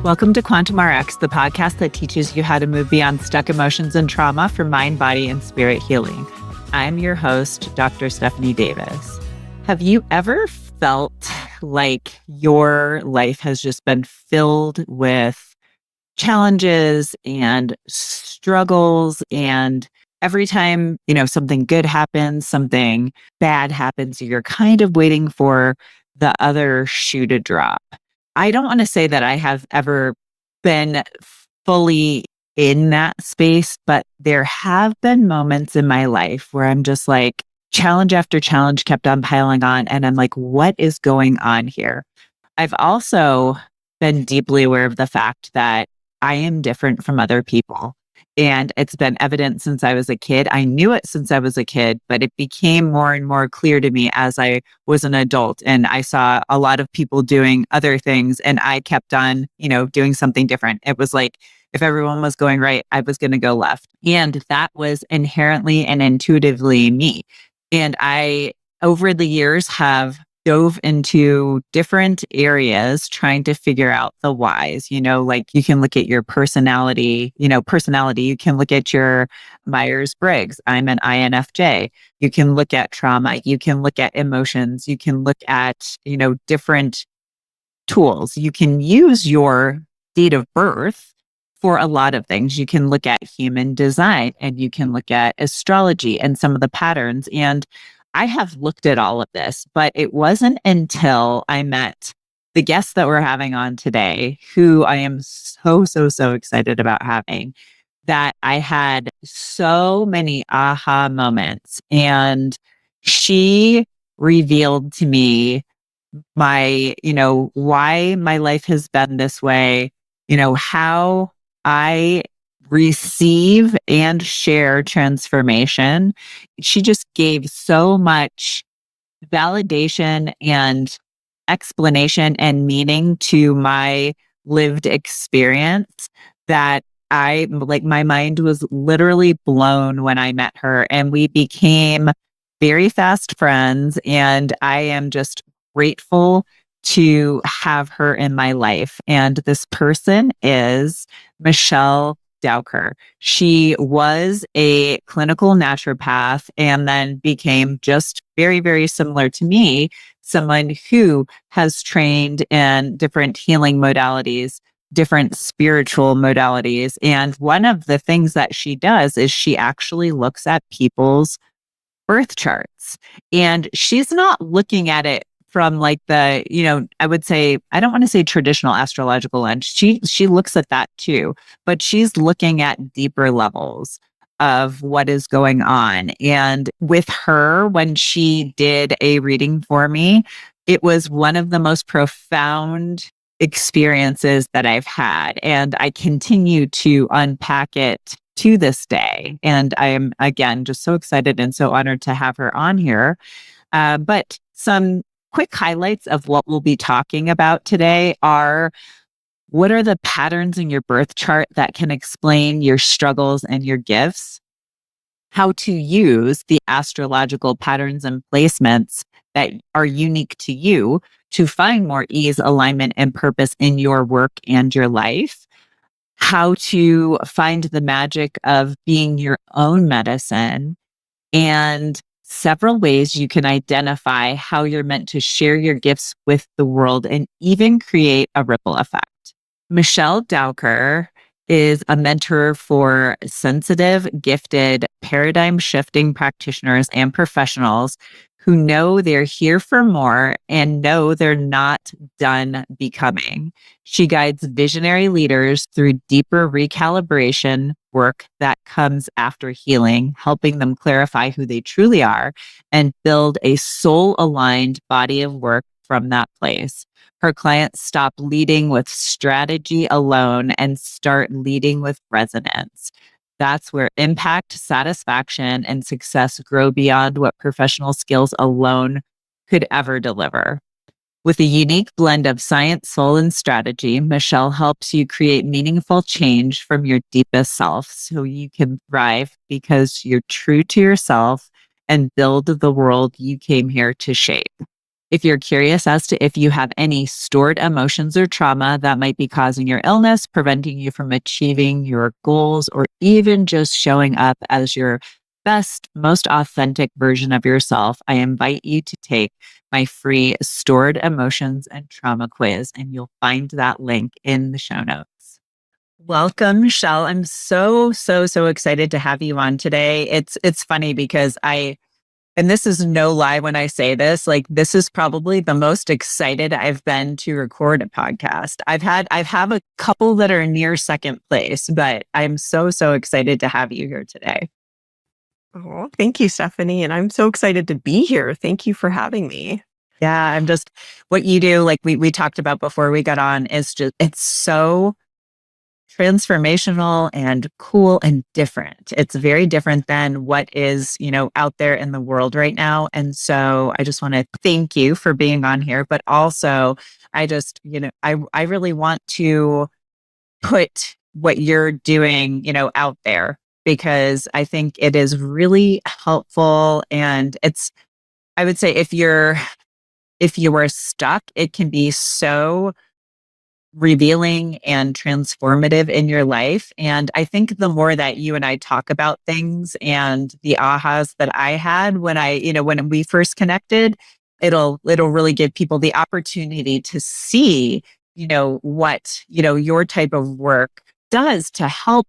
Welcome to Quantum RX, the podcast that teaches you how to move beyond stuck emotions and trauma for mind, body, and spirit healing. I'm your host, Dr. Stephanie Davis. Have you ever felt like your life has just been filled with challenges and struggles, and every time, something good happens, something bad happens, you're kind of waiting for the other shoe to drop? I don't want to say that I have ever been fully in that space, but there have been moments in my life where I'm just like, challenge after challenge kept on piling on. And I'm like, what is going on here? I've also been deeply aware of the fact that I am different from other people. And it's been evident since I was a kid. I knew it since I was a kid, but it became more and more clear to me as I was an adult. And I saw a lot of people doing other things, and I kept on, doing something different. It was like if everyone was going right, I was going to go left. And that was inherently and intuitively me. And I, over the years, have dove into different areas trying to figure out the whys. Like you can look at your personality, you can look at your Myers-Briggs. I'm an INFJ. You can look at trauma. You can look at emotions. You can look at, different tools. You can use your date of birth for a lot of things. You can look at human design, and you can look at astrology and some of the patterns. And I have looked at all of this, but it wasn't until I met the guests that we're having on today, who I am so excited about having, that I had so many aha moments. And she revealed to me why my life has been this way, how I receive and share transformation. She just gave so much validation and explanation and meaning to my lived experience that my mind was literally blown when I met her, and we became very fast friends. And I am just grateful to have her in my life. And this person is Michelle Dowker. She was a clinical naturopath and then became just very, very similar to me, someone who has trained in different healing modalities, different spiritual modalities. And one of the things that she does is she actually looks at people's birth charts. And she's not looking at it from like the, I would say, I don't want to say traditional astrological lens. She looks at that too, but she's looking at deeper levels of what is going on. And with her, when she did a reading for me, it was one of the most profound experiences that I've had. And I continue to unpack it to this day. And I am, again, just so excited and so honored to have her on here. But some quick highlights of what we'll be talking about today are: what are the patterns in your birth chart that can explain your struggles and your gifts? How to use the astrological patterns and placements that are unique to you to find more ease, alignment, and purpose in your work and your life. How to find the magic of being your own medicine, and several ways you can identify how you're meant to share your gifts with the world and even create a ripple effect. Michelle Dowker is a mentor for sensitive, gifted, paradigm-shifting practitioners and professionals who know they're here for more and know they're not done becoming. She guides visionary leaders through deeper recalibration work that comes after healing, helping them clarify who they truly are and build a soul-aligned body of work from that place. Her clients stop leading with strategy alone and start leading with resonance. That's where impact, satisfaction, and success grow beyond what professional skills alone could ever deliver. With a unique blend of science, soul, and strategy, Michelle helps you create meaningful change from your deepest self so you can thrive because you're true to yourself and build the world you came here to shape. If you're curious as to if you have any stored emotions or trauma that might be causing your illness, preventing you from achieving your goals, or even just showing up as your best, most authentic version of yourself, I invite you to take my free stored emotions and trauma quiz, and you'll find that link in the show notes. Welcome, Michelle. I'm so excited to have you on today. It's funny because and this is no lie when I say this, like this is probably the most excited I've been to record a podcast. I have a couple that are near second place, but I'm so excited to have you here today. Oh, thank you, Stephanie. And I'm so excited to be here. Thank you for having me. Yeah, I'm just what you do, like we talked about before we got on, is just it's so transformational and cool and different. It's very different than what is, out there in the world right now. And so I just want to thank you for being on here, but also I just, I really want to put what you're doing, out there because I think it is really helpful and I would say if you were stuck, it can be so revealing and transformative in your life. And I think the more that you and I talk about things and the ahas that I had when we first connected, it'll really give people the opportunity to see, what, your type of work does to help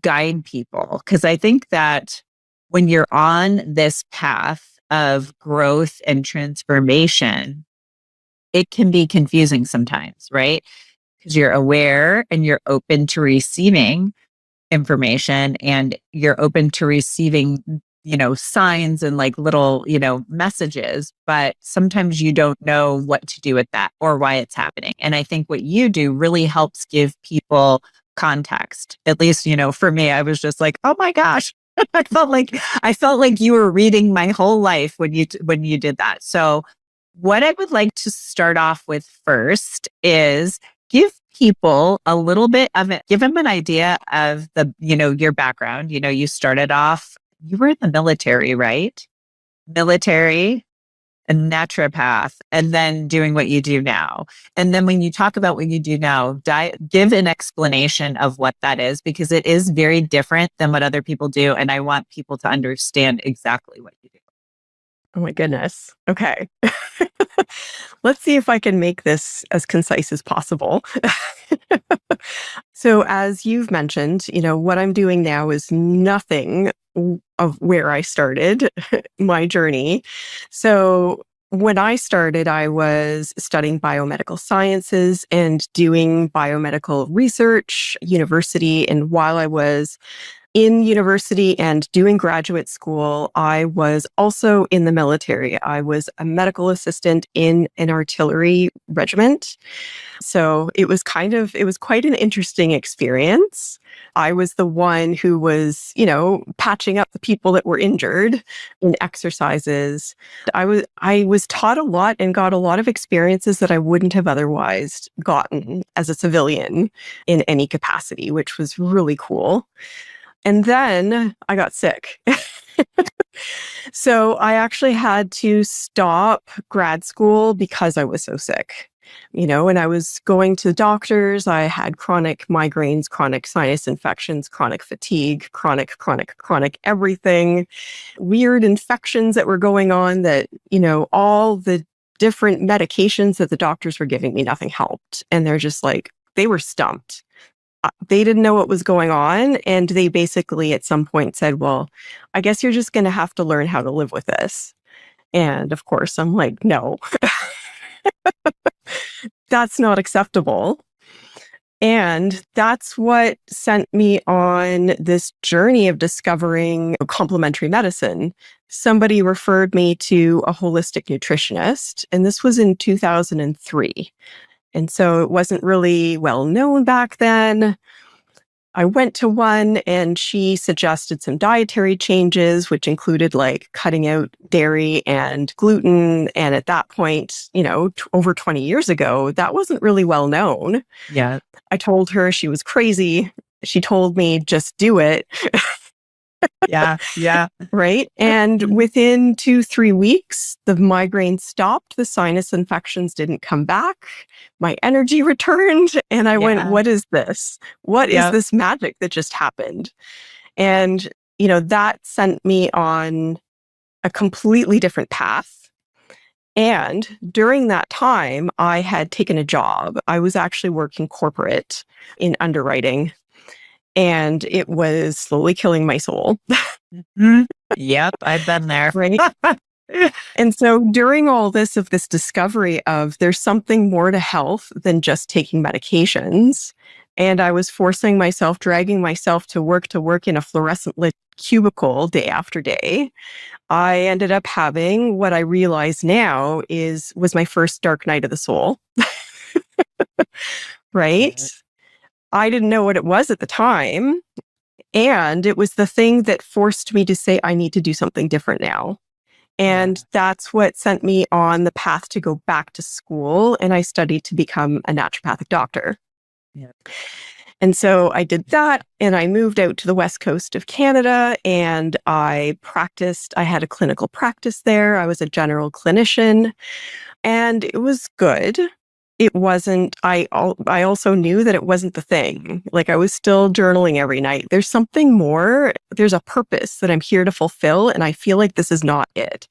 guide people. Cause I think that when you're on this path of growth and transformation, it can be confusing sometimes, right? Because you're aware and you're open to receiving information and you're open to receiving, signs and like little, messages, but sometimes you don't know what to do with that or why it's happening. And I think what you do really helps give people context. At least, for me, I was just like, oh my gosh. I felt like you were reading my whole life when you did that. So what I would like to start off with first is give people a little bit of it, give them an idea of your background. You started off, you were in the military, right? Military, a naturopath, and then doing what you do now. And then when you talk about what you do now, give an explanation of what that is, because it is very different than what other people do. And I want people to understand exactly what you do. Oh my goodness. Okay. Let's see if I can make this as concise as possible. So, as you've mentioned, what I'm doing now is nothing of where I started my journey. So, when I started, I was studying biomedical sciences and doing biomedical research, university. And while I was in university and doing graduate school, I was also in the military. I was a medical assistant in an artillery regiment. So it was quite an interesting experience. I was the one who was, patching up the people that were injured in exercises. I was taught a lot and got a lot of experiences that I wouldn't have otherwise gotten as a civilian in any capacity, which was really cool. And then I got sick. So I actually had to stop grad school because I was so sick. And I was going to doctors. I had chronic migraines, chronic sinus infections, chronic fatigue, chronic everything, weird infections that were going on that, all the different medications that the doctors were giving me, nothing helped. And they're just like, they were stumped. They didn't know what was going on. And they basically at some point said, well, I guess you're just going to have to learn how to live with this. And of course, I'm like, no, that's not acceptable. And that's what sent me on this journey of discovering complementary medicine. Somebody referred me to a holistic nutritionist, and this was in 2003. And so it wasn't really well known back then. I went to one and she suggested some dietary changes, which included like cutting out dairy and gluten. And at that point, over 20 years ago, that wasn't really well known. Yeah. I told her she was crazy. She told me, just do it. Yeah. Yeah. Right. And within 2, 3 weeks, the migraine stopped. The sinus infections didn't come back. My energy returned. And I went, Yeah. what is this? What is Yep. this magic that just happened? And, that sent me on a completely different path. And during that time, I had taken a job. I was actually working corporate in underwriting, and it was slowly killing my soul. Mhm. Yep. I've been there. Right. And so during all this discovery of there's something more to health than just taking medications. And I was forcing myself, dragging myself to work in a fluorescent lit cubicle day after day. I ended up having what I realize now was my first dark night of the soul. Right. Right. I didn't know what it was at the time. And it was the thing that forced me to say, I need to do something different now. Yeah. And that's what sent me on the path to go back to school. And I studied to become a naturopathic doctor. Yeah. And so I did that and I moved out to the west coast of Canada and I practiced. I had a clinical practice there. I was a general clinician and it was good. It wasn't, I also knew that it wasn't the thing. Like I was still journaling every night. There's something more. There's a purpose that I'm here to fulfill. And I feel like this is not it.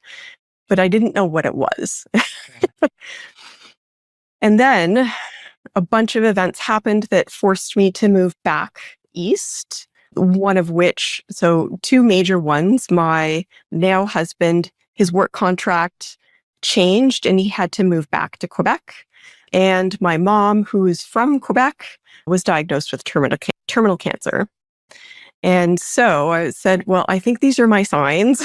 But I didn't know what it was. And then a bunch of events happened that forced me to move back east. One of which, so two major ones, my now husband, his work contract changed and he had to move back to Quebec. And my mom, who is from Quebec, was diagnosed with terminal cancer. And so I said, well, I think these are my signs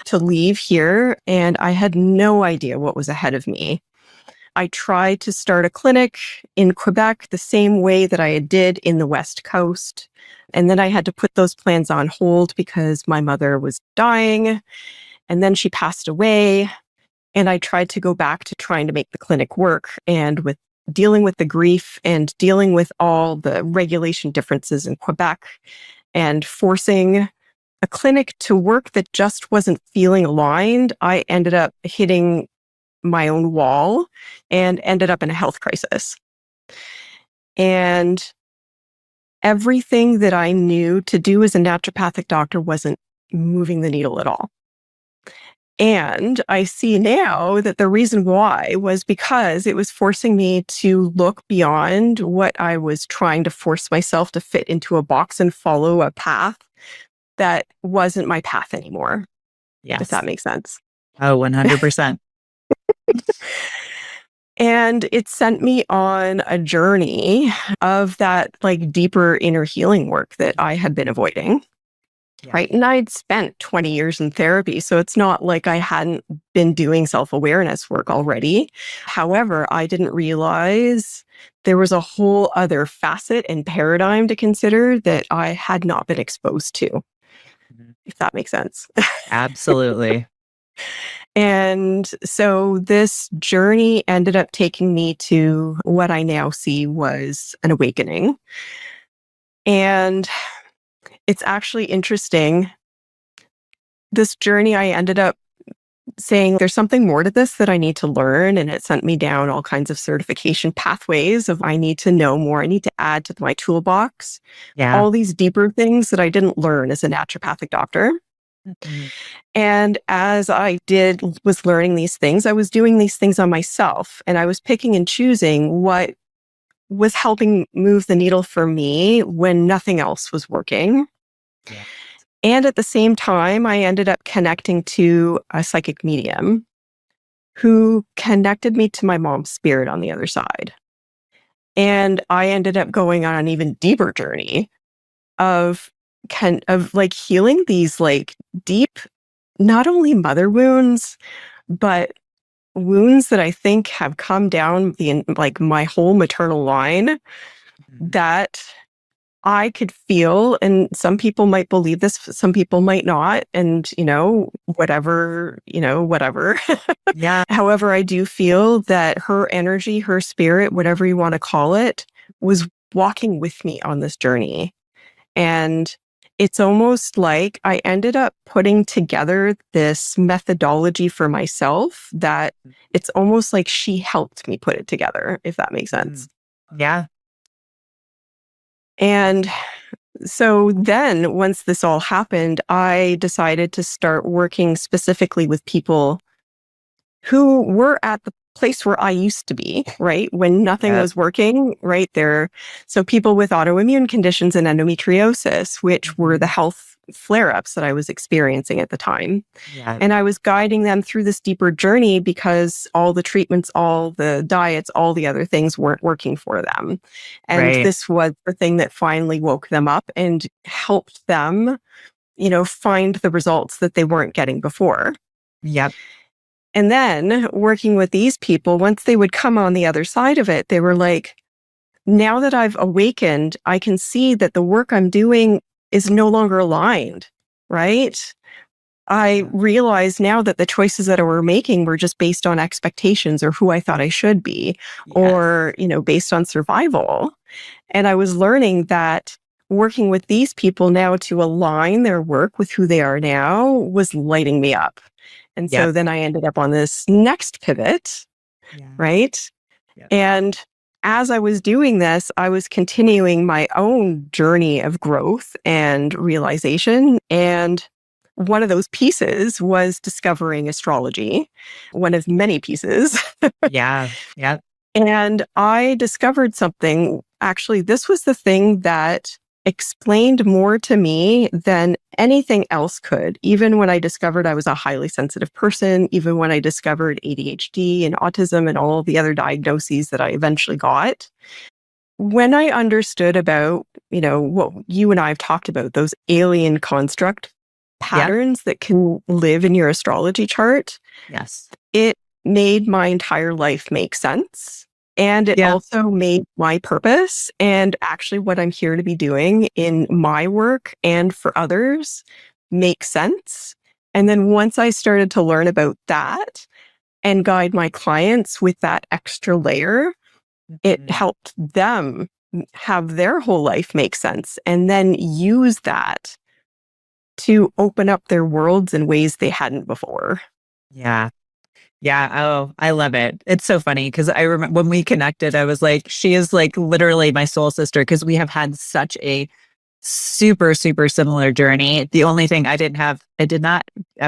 to leave here. And I had no idea what was ahead of me. I tried to start a clinic in Quebec the same way that I did in the West Coast. And then I had to put those plans on hold because my mother was dying and then she passed away. And I tried to go back to trying to make the clinic work and with dealing with the grief and dealing with all the regulation differences in Quebec and forcing a clinic to work that just wasn't feeling aligned. I ended up hitting my own wall and ended up in a health crisis. And everything that I knew to do as a naturopathic doctor wasn't moving the needle at all. And I see now that the reason why was because it was forcing me to look beyond what I was trying to force myself to fit into a box and follow a path that wasn't my path anymore, if Yes. that makes sense. Oh, 100%. And it sent me on a journey of that like deeper inner healing work that I had been avoiding. Yeah. Right. And I'd spent 20 years in therapy. So it's not like I hadn't been doing self-awareness work already. However, I didn't realize there was a whole other facet and paradigm to consider that I had not been exposed to, Mhm. if that makes sense. Absolutely. And so this journey ended up taking me to what I now see was an awakening. And it's actually interesting. This journey, I ended up saying there's something more to this that I need to learn. And it sent me down all kinds of certification pathways of I need to know more. I need to add to my toolbox Yeah. all these deeper things that I didn't learn as a naturopathic doctor. Mhm. And as I was learning these things, I was doing these things on myself and I was picking and choosing what was helping move the needle for me when nothing else was working. Yeah. And at the same time, I ended up connecting to a psychic medium who connected me to my mom's spirit on the other side. And I ended up going on an even deeper journey of of like healing these like deep, not only mother wounds, but wounds that I think have come down like my whole maternal line Mhm. that I could feel. And some people might believe this, some people might not. And, whatever. Yeah. However, I do feel that her energy, her spirit, whatever you want to call it, was walking with me on this journey. And it's almost like I ended up putting together this methodology for myself that it's almost like she helped me put it together, if that makes sense. Mm. Yeah. And so then once this all happened, I decided to start working specifically with people who were at the place where I used to be, right? When nothing Yep. was working, right there. So people with autoimmune conditions and endometriosis, which were the Mhm. health flare ups that I was experiencing at the time. Yeah. And I was guiding them through this deeper journey because all the treatments, all the diets, all the other things weren't working for them. And Right. this was the thing that finally woke them up and helped them, find the results that they weren't getting before. Yep. And then working with these people, once they would come on the other side of it, they were like, now that I've awakened, I can see that the work I'm doing is no longer aligned, right? I Yeah. realize now that the choices that I were making were just based on expectations or who I thought I should be, Yes. or, based on survival. And I was learning that working with these people now to align their work with who they are now was lighting me up. And so Yep. then I ended up on this next pivot, Yeah. right? Yep. And as I was doing this, I was continuing my own journey of growth and realization. And one of those pieces was discovering astrology, one of many pieces. Yeah. Yep. And I discovered something. Actually, this was the thing that explained more to me than anything else could. Even when I discovered I was a highly sensitive person, even when I discovered ADHD and autism and all the other diagnoses that I eventually got. When I understood about, what you and I have talked about, those alien construct Yep. patterns that can live in your astrology chart, Yes. it made my entire life make sense. And it Yeah. also made my purpose and actually what I'm here to be doing in my work and for others make sense. And then once I started to learn about that and guide my clients with that extra layer, it Mhm. helped them have their whole life make sense and then use that to open up their worlds in ways they hadn't before. Yeah. Yeah. Oh, I love it. It's so funny because I remember when we connected, I was like, she is like literally my soul sister because we have had such a super, super similar journey. The only thing I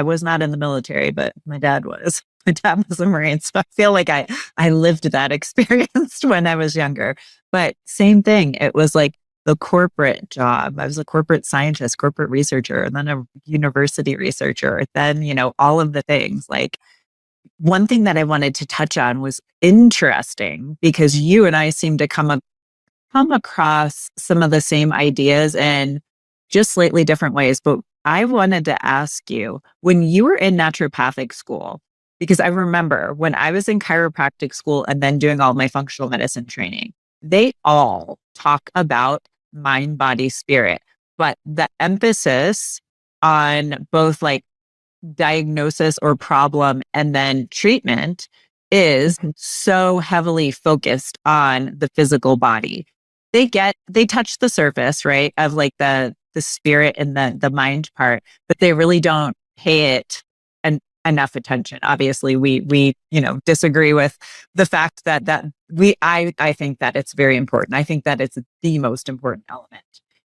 was not in the military, but my dad was. My dad was a Marine. So I feel like I lived that experience when I was younger. But same thing. It was like the corporate job. I was a corporate scientist, corporate researcher, and then a university researcher. Then, all of the things. Like one thing that I wanted to touch on was interesting because you and I seem to come across some of the same ideas in just slightly different ways. But I wanted to ask you when you were in naturopathic school, because I remember when I was in chiropractic school and then doing all my functional medicine training, they all talk about mind, body, spirit. But the emphasis on both like diagnosis or problem and then treatment is Mhm. so heavily focused on the physical body. They touch the surface, right, of like the spirit and the mind part, but they really don't pay it enough attention. Obviously, we disagree with the fact that I think that it's very important. I think that it's the most important element.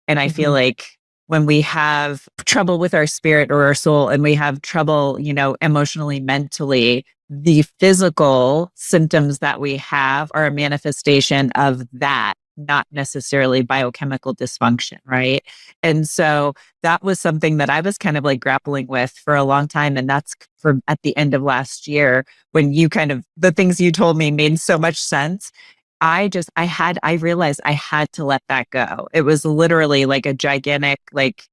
And I feel Mhm. like when we have trouble with our spirit or our soul and we have trouble, emotionally, mentally, the physical symptoms that we have are a manifestation of that, not necessarily biochemical dysfunction, right? And so that was something that I was kind of like grappling with for a long time. And that's from at the end of last year when the things you told me made so much sense. I realized I had to let that go. It was literally like a gigantic, like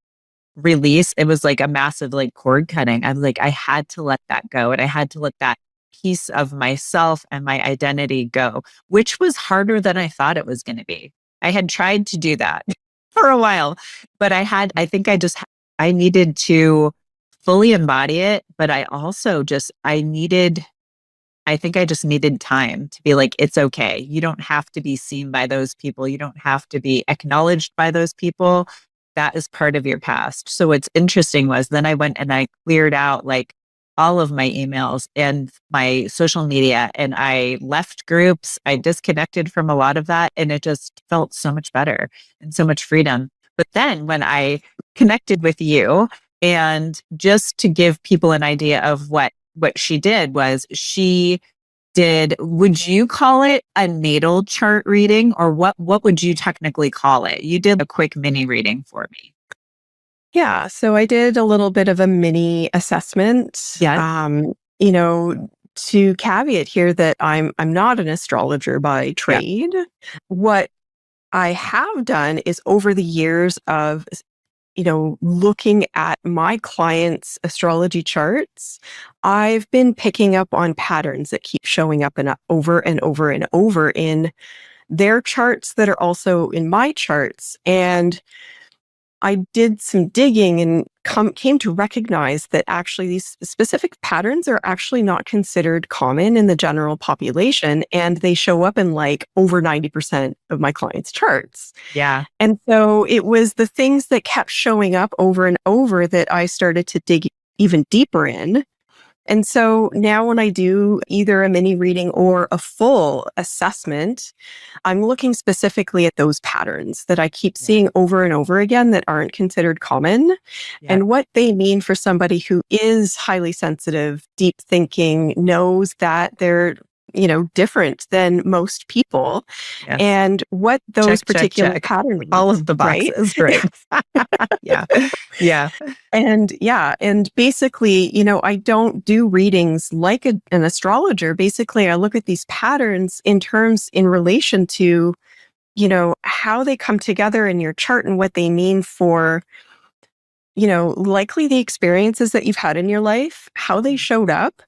release. It was like a massive, like cord cutting. I was like, I had to let that go. And I had to let that piece of myself and my identity go, which was harder than I thought it was going to be. I had tried to do that for a while, but I needed to fully embody it. But I think I just needed time to be like, it's okay. You don't have to be seen by those people. You don't have to be acknowledged by those people. that is part of your past. So what's interesting was then I went and I cleared out like all of my emails and my social media, and I left groups. I disconnected from a lot of that, and it just felt so much better and so much freedom. But then when I connected with you, and just to give people an idea of what she did was she did, would you call it a natal chart reading, or what would you technically call it? You did a quick mini reading for me. Yeah. So I did a little bit of a mini assessment. Yeah. To caveat here that I'm not an astrologer by Yeah. trade. What I have done is over the years of looking at my clients' astrology charts, I've been picking up on patterns that keep showing up and over and over and over in their charts that are also in my charts. And I did some digging and came to recognize that actually these specific patterns are actually not considered common in the general population. And they show up in like over 90% of my clients' charts. Yeah. And so it was the things that kept showing up over and over that I started to dig even deeper in. And so now when I do either a mini reading or a full assessment, I'm looking specifically at those patterns that I keep Yeah. seeing over and over again that aren't considered common, Yeah. and what they mean for somebody who is highly sensitive, deep thinking, knows that they're different than most people, Yes. and what those particular patterns, all of the right? boxes. Right. Yeah. Yeah. And basically, I don't do readings like an astrologer. Basically, I look at these patterns in relation to, how they come together in your chart and what they mean for, likely the experiences that you've had in your life, how they showed up,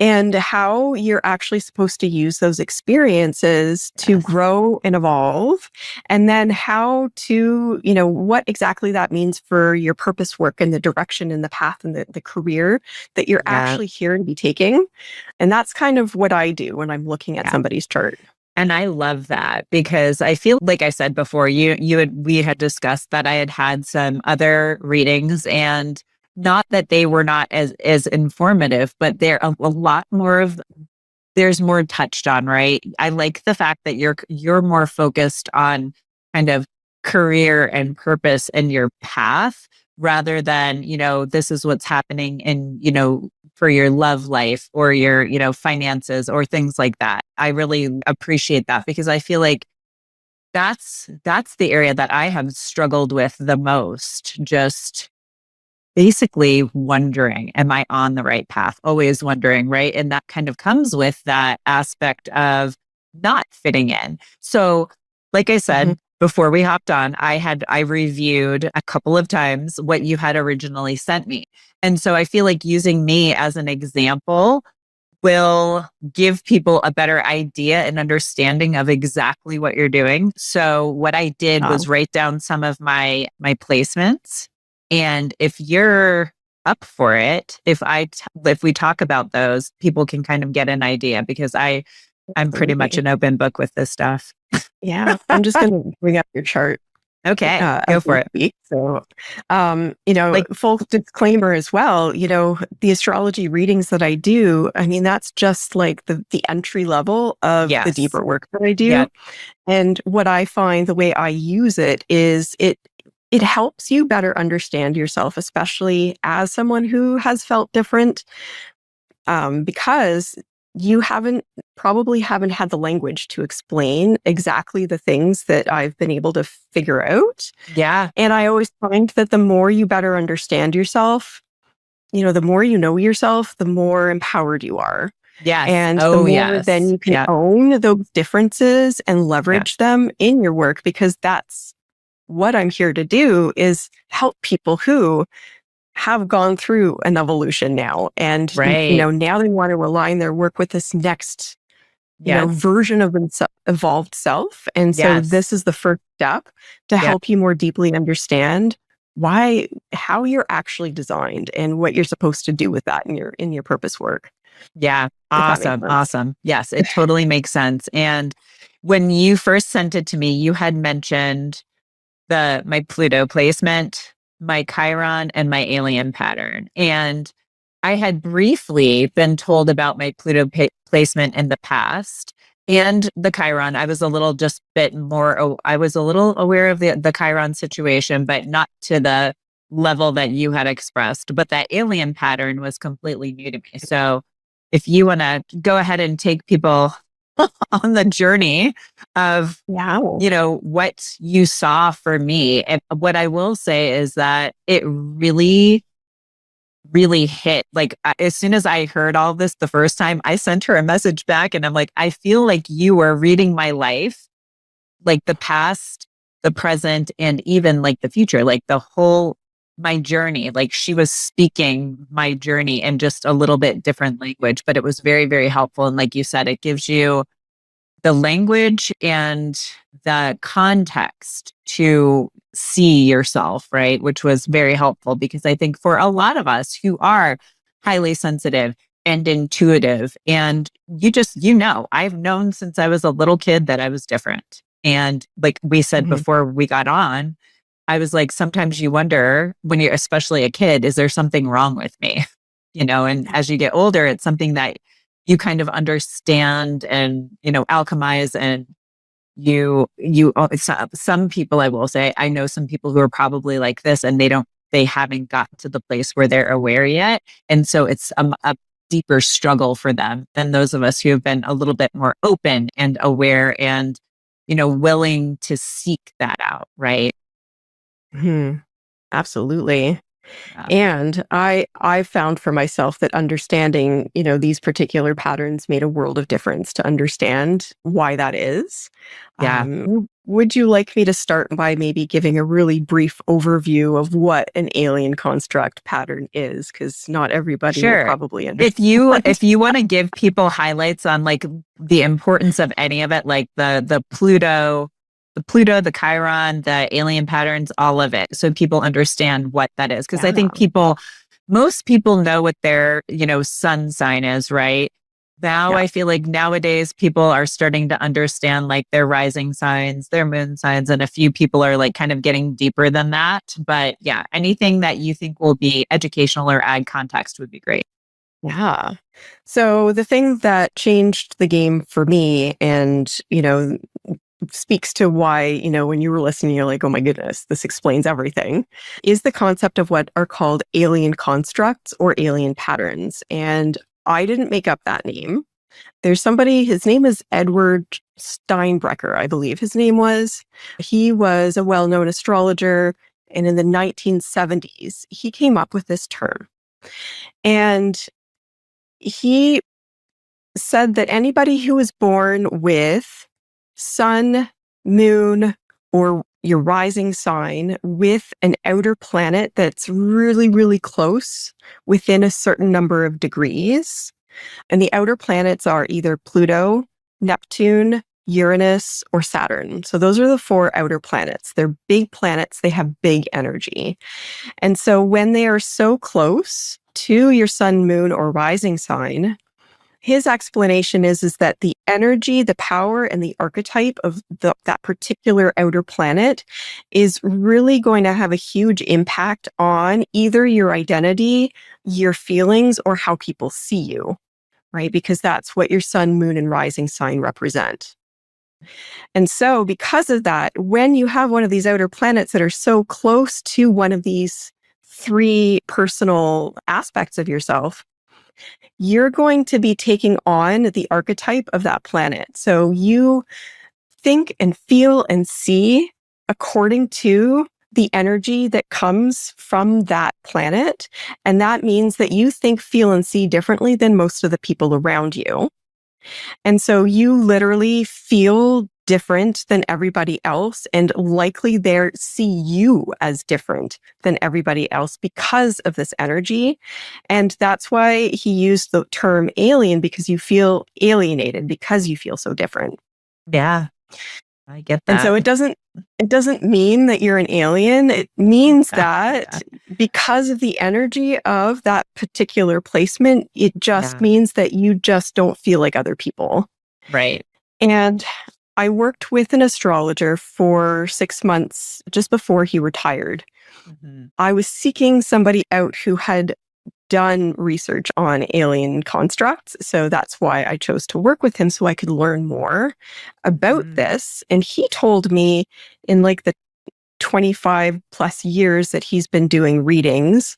and how you're actually supposed to use those experiences to Yes. grow and evolve. And then how to, what exactly that means for your purpose work and the direction and the path and the career that you're Yeah. actually here to be taking. And that's kind of what I do when I'm looking at Yeah. somebody's chart. And I love that because I feel like I said before, we had discussed that I had some other readings, and not that they were not as informative, but they're a lot more of, there's more touched on, right? I like the fact that you're more focused on kind of career and purpose and your path, rather than, this is what's happening in, for your love life or your, finances or things like that. I really appreciate that because I feel like that's the area that I have struggled with the most. Just basically wondering, am I on the right path? Always wondering, right? And that kind of comes with that aspect of not fitting in. So, like I said, before we hopped on, I reviewed a couple of times what you had originally sent me. And so I feel like using me as an example will give people a better idea and understanding of exactly what you're doing. So what I did was write down some of my placements, and if you're up for it, if we talk about those, people can kind of get an idea because I'm pretty much an open book with this stuff. Yeah, I'm just going to bring up your chart. Okay, As go for we it. speak. So, full disclaimer as well, the astrology readings that I do, I mean, that's just like the entry level of the Yes. deeper work that I do. Yeah. And what I find, the way I use it is it helps you better understand yourself, especially as someone who has felt different, because you probably haven't had the language to explain exactly the things that I've been able to figure out. Yeah. And I always find that the more you better understand yourself, the more you know yourself, the more empowered you are. Yes. And the more then you can own those differences and leverage them in your work, because that's what I'm here to do, is help people who have gone through an evolution now. And, now they want to align their work with this next, version of evolved self. And so this is the first step to help you more deeply understand how you're actually designed and what you're supposed to do with that in your purpose work. Yeah. Awesome. Awesome. Yes, it totally makes sense. And when you first sent it to me, you had mentioned my Pluto placement, my Chiron, and my alien pattern. And I had briefly been told about my Pluto placement in the past and the Chiron. I was a little just bit more, I was a little aware of the Chiron situation, but not to the level that you had expressed. But that alien pattern was completely new to me. So if you want to go ahead and take people on the journey of, Yeah. what you saw for me. And what I will say is that it really, really hit. Like, as soon as I heard all this the first time, I sent her a message back and I'm like, I feel like you were reading my life, like the past, the present, and even like the future, like my journey. Like, she was speaking my journey in just a little bit different language, but it was very, very helpful. And like you said, it gives you the language and the context to see yourself, right? Which was very helpful because I think for a lot of us who are highly sensitive and intuitive, and I've known since I was a little kid that I was different. And like we said Mhm. before we got on, I was like, sometimes you wonder when you're especially a kid, is there something wrong with me? And as you get older, it's something that you kind of understand and, alchemize, and some people, I will say, I know some people who are probably like this and they haven't gotten to the place where they're aware yet. And so it's a deeper struggle for them than those of us who have been a little bit more open and aware and, willing to seek that out. Right. Mhm. Absolutely. Yeah. And I found for myself that understanding, these particular patterns made a world of difference to understand why that is. Yeah. Would you like me to start by maybe giving a really brief overview of what an alien construct pattern is? Because not everybody will Sure. probably If you understand. if you want to give people highlights on like the importance of any of it, like the Pluto, the Chiron, the alien patterns, all of it, so people understand what that is. Because I Yeah. think most people know what their, sun sign is, right? Now Yeah. I feel like nowadays people are starting to understand like their rising signs, their moon signs, and a few people are like kind of getting deeper than that. But yeah, anything that you think will be educational or add context would be great. Yeah. So the thing that changed the game for me and, speaks to why, when you were listening, you're like, oh my goodness, this explains everything, is the concept of what are called alien constructs or alien patterns. And I didn't make up that name. There's somebody, his name is Edward Steinbrecher, I believe his name was. He was a well known astrologer. And in the 1970s, he came up with this term. And he said that anybody who was born with sun, moon, or your rising sign with an outer planet that's really, really close within a certain number of degrees. And the outer planets are either Pluto, Neptune, Uranus, or Saturn. So those are the four outer planets. They're big planets, they have big energy. And so when they are so close to your sun, moon, or rising sign, his explanation is that the energy, the power, and the archetype of that particular outer planet is really going to have a huge impact on either your identity, your feelings, or how people see you, right? Because that's what your sun, moon, and rising sign represent. And so, because of that, when you have one of these outer planets that are so close to one of these three personal aspects of yourself, you're going to be taking on the archetype of that planet. So you think and feel and see according to the energy that comes from that planet. And that means that you think, feel, and see differently than most of the people around you. And so you literally feel different than everybody else and likely they see you as different than everybody else because of this energy. And that's why he used the term alien, because you feel alienated because you feel so different. Yeah, I get And so that. it doesn't mean that you're an alien. It means Yeah, that yeah, because of the energy of that particular placement, it just yeah. means that you just don't feel like other people. Right. And I worked with an astrologer for 6 months just before he retired. Mhm. I was seeking somebody out who had done research on alien constructs. So that's why I chose to work with him so I could learn more about Mhm. this. And he told me in like the 25 plus years that he's been doing readings,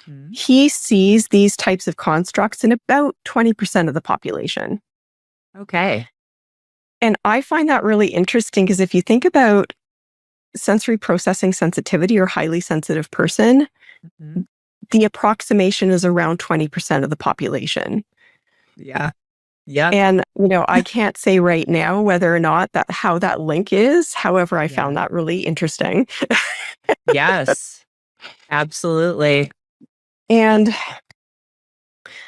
Mhm. he sees these types of constructs in about 20% of the population. Okay. And I find that really interesting because if you think about sensory processing sensitivity or highly sensitive person, Mhm. the approximation is around 20% of the population. Yeah. Yep. And, I can't say right now whether or not that how that link is. However, I Yeah. found that really interesting. Yes. Absolutely. And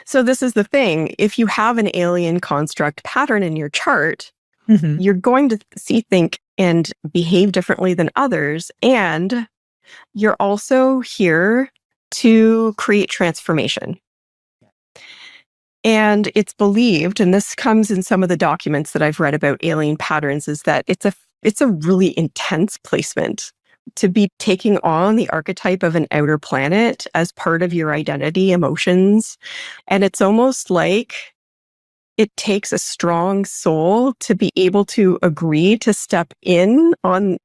so this is the thing. If you have an alien construct pattern in your chart, Mhm. you're going to see, think, and behave differently than others. And you're also here to create transformation. And it's believed, and this comes in some of the documents that I've read about alien patterns, is that it's a really intense placement to be taking on the archetype of an outer planet as part of your identity, emotions. And it's almost like it takes a strong soul to be able to agree to step in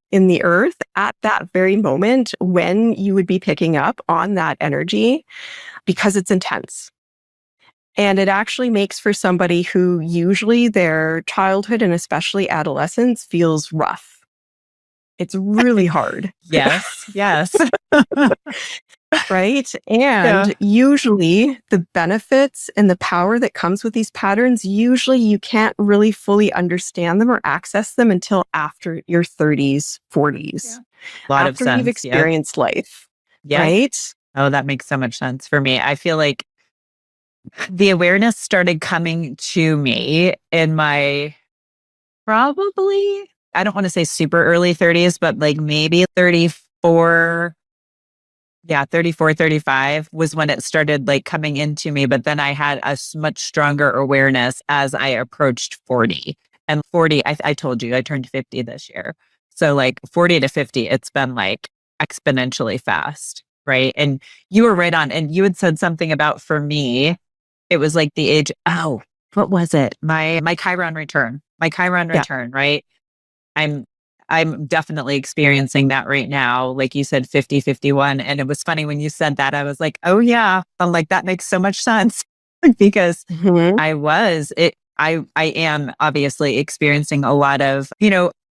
the earth at that very moment when you would be picking up on that energy because it's intense. And it actually makes for somebody who usually their childhood and especially adolescence feels rough. It's really hard, Yes. Yes. right? Yeah. And usually the benefits and the power that comes with these patterns, usually you can't really fully understand them or access them until after your 30s, Yeah. 40s, A lot of after you've sense. Yep. experienced life, Yep. right? Oh, that makes so much sense for me. I feel like the awareness started coming to me in my probably, I don't want to say super early 30s, but like maybe 34. Yeah, 34, 35 was when it started like coming into me. But then I had a much stronger awareness as I approached 40. And 40, I told you I turned 50 this year. So like 40 to 50, it's been like exponentially fast. Right. And you were right on. And you had said something about for me, it was like the age, oh, what was it? My Chiron return, Yeah. right? I'm I'm definitely experiencing that right now. Like you said, 50, 51. And it was funny when you said that, I was like, oh yeah. I'm like, that makes so much sense because Mhm. I am obviously experiencing a lot of,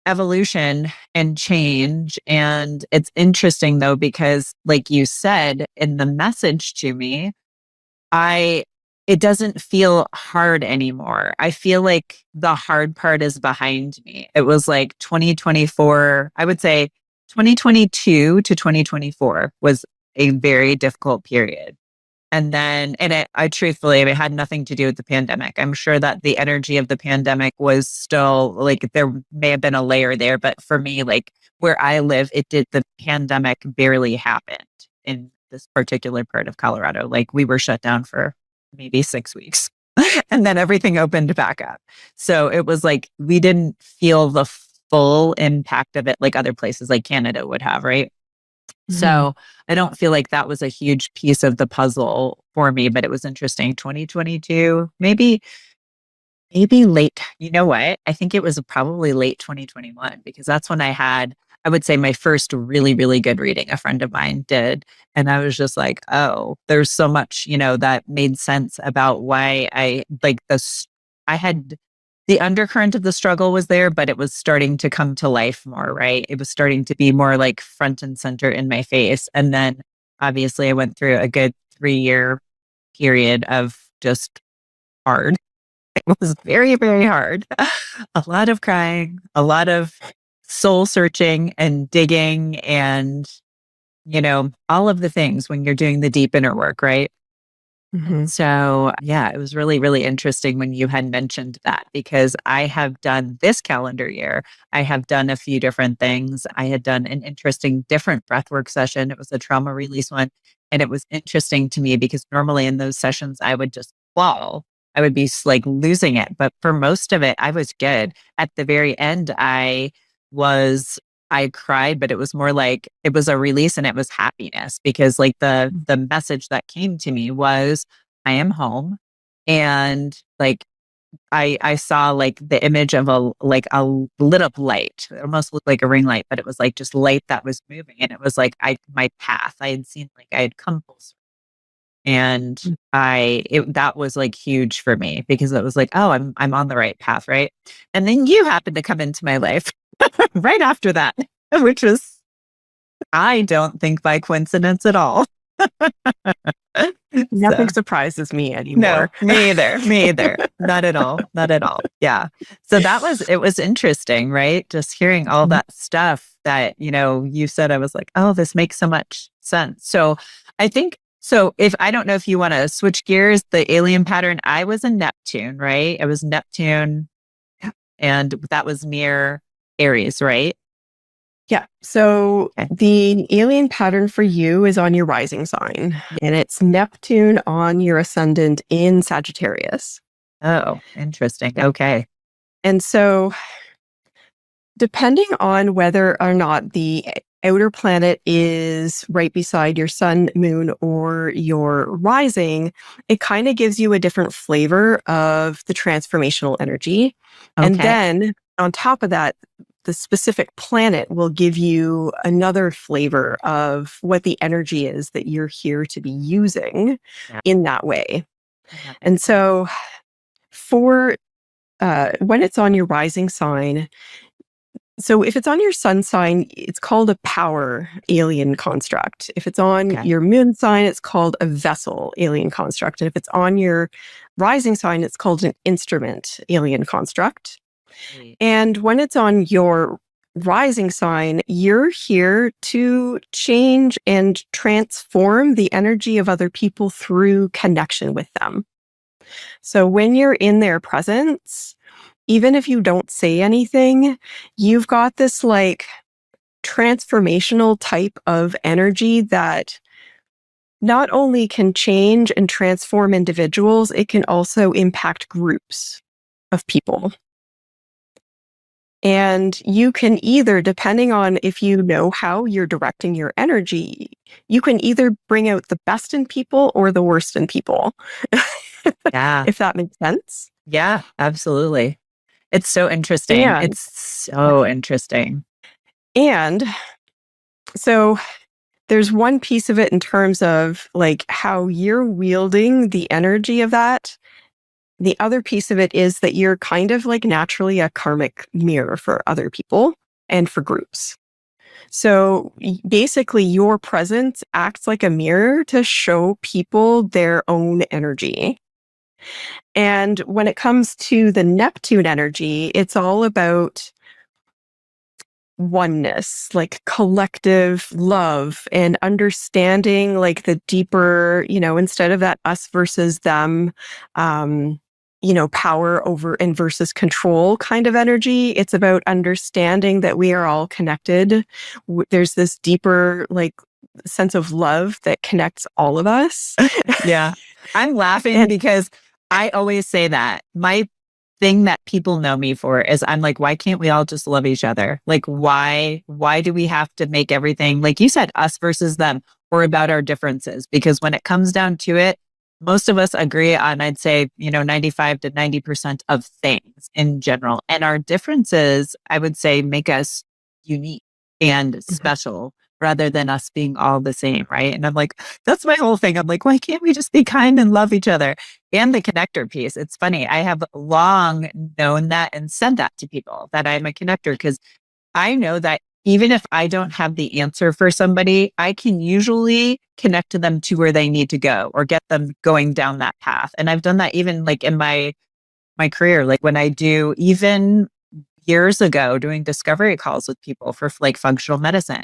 evolution and change. And it's interesting though, because like you said in the message to me, I it doesn't feel hard anymore. I feel like the hard part is behind me. It was like 2024, I would say 2022 to 2024 was a very difficult period. And then, I truthfully, it had nothing to do with the pandemic. I'm sure that the energy of the pandemic was still like there may have been a layer there, but for me, like where I live, the pandemic barely happened in this particular part of Colorado. Like we were shut down for maybe 6 weeks and then everything opened back up. So it was like we didn't feel the full impact of it like other places like Canada would have, right? Mhm. So I don't feel like that was a huge piece of the puzzle for me, but it was interesting. 2022, maybe late. You know what? I think it was probably late 2021 because that's when I would say my first really, really good reading a friend of mine did. And I was just like, oh, there's so much, that made sense about why I like this. I had the undercurrent of the struggle was there, but it was starting to come to life more, right? It was starting to be more like front and center in my face. And then obviously I went through a good 3 year period of just hard. It was very, very hard. A lot of crying, a lot of soul searching and digging and, all of the things when you're doing the deep inner work, right? Mhm. So, yeah, it was really, really interesting when you had mentioned that because I have done this calendar year, I have done a few different things. I had done an interesting different breathwork session. It was a trauma release one. And it was interesting to me because normally in those sessions, I would just fall. I would be like losing it. But for most of it, I was good. At the very end, was I cried, but it was more like it was a release and it was happiness because like the message that came to me was I am home. And like I saw like the image of a lit up light. It almost looked like a ring light, but it was like just light that was moving. And it was like my path. I had seen like I had come full circle. And that was like huge for me because it was like, oh, I'm on the right path, right? And then you happened to come into my life right after that, which was I don't think by coincidence at all. Nothing So surprises me no, anymore. me either. Me either. Not at all. Not at all. Yeah. So it was interesting, right? Just hearing all Mhm. that stuff that, you said, I was like, oh, this makes so much sense. So I think, so if I don't know if you want to switch gears, the alien pattern, I was a Neptune, right? It was Neptune and that was near Aries, right? Yeah. So Okay. the alien pattern for you is on your rising sign, and it's Neptune on your ascendant in Sagittarius. Oh, interesting. Yeah. Okay. And so, depending on whether or not the outer planet is right beside your sun, moon, or your rising, it kind of gives you a different flavor of the transformational energy. And Okay. then on top of that, the specific planet will give you another flavor of what the energy is that you're here to be using Yeah. in that way. That And makes sense. so, for when it's on your rising sign, so if it's on your sun sign, it's called a power alien construct. If it's on Okay. your moon sign, it's called a vessel alien construct. And if it's on your rising sign, it's called an instrument alien construct. Great. And when it's on your rising sign, you're here to change and transform the energy of other people through connection with them. So when you're in their presence, even if you don't say anything, you've got this like transformational type of energy that not only can change and transform individuals, it can also impact groups of people. And you can either, depending on if you know how you're directing your energy, you can either bring out the best in people or the worst in people, Yeah. if that makes sense. Yeah, absolutely. It's so interesting. And It's so interesting. and so there's one piece of it in terms of like how you're wielding the energy of that. The other piece of it is that you're kind of like naturally a karmic mirror for other people and for groups. So basically, your presence acts like a mirror to show people their own energy. And when it comes to the Neptune energy, it's all about oneness, like collective love and understanding, like the deeper, instead of that us versus them, power over and versus control kind of energy. It's about understanding that we are all connected. There's this deeper, like, sense of love that connects all of us. Yeah. I'm laughing And because I always say that. My thing that people know me for is I'm like, why can't we all just love each other? Like, why do we have to make everything, like you said, us versus them or about our differences? Because when it comes down to it, most of us agree on, I'd say, 95 to 90% of things in general. And our differences, I would say, make us unique and special rather than us being all the same. Right. And I'm like, that's my whole thing. I'm like, why can't we just be kind and love each other? And the connector piece. It's funny. I have long known that and said that to people that I'm a connector because I know that even if I don't have the answer for somebody, I can usually connect to them to where they need to go or get them going down that path. And I've done that even like in my career, like when I do even years ago doing discovery calls with people for like functional medicine.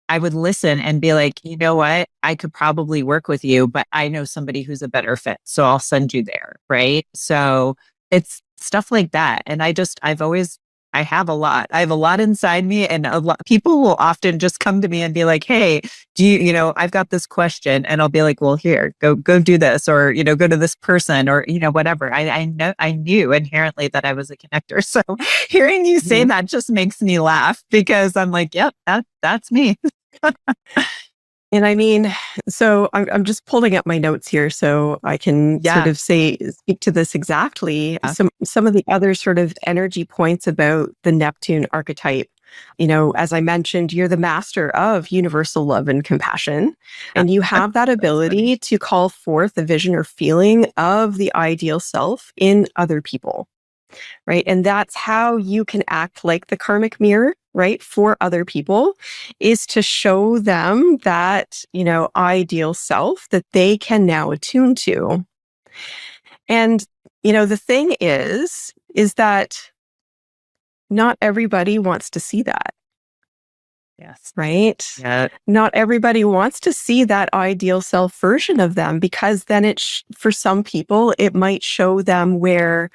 I would listen and be like, you know what? I could probably work with you, but I know somebody who's a better fit. So I'll send you there. Right. So it's stuff like that. And I've always I have a lot. I have a lot inside me, and a lot people will often just come to me and be like, "Hey, do you, I've got this question," and I'll be like, "Well, here, go do this," or go to this person, or whatever. I knew inherently that I was a connector. So hearing you say Mhm. that just makes me laugh because I'm like, "Yep, that's me." And I mean, so I'm just pulling up my notes here so I can sort Yeah. of speak to this exactly. Some of the other sort of energy points about the Neptune archetype. As I mentioned, you're the master of universal love and compassion, Yeah. and you have that That's funny. ability to call forth a vision or feeling of the ideal self in other people, right? And that's how you can act like the karmic mirror, right? For other people is to show them that, ideal self that they can now attune to. And, the thing is that not everybody wants to see that, Yes. right? Yeah. Not everybody wants to see that ideal self version of them because then for some people, it might show them where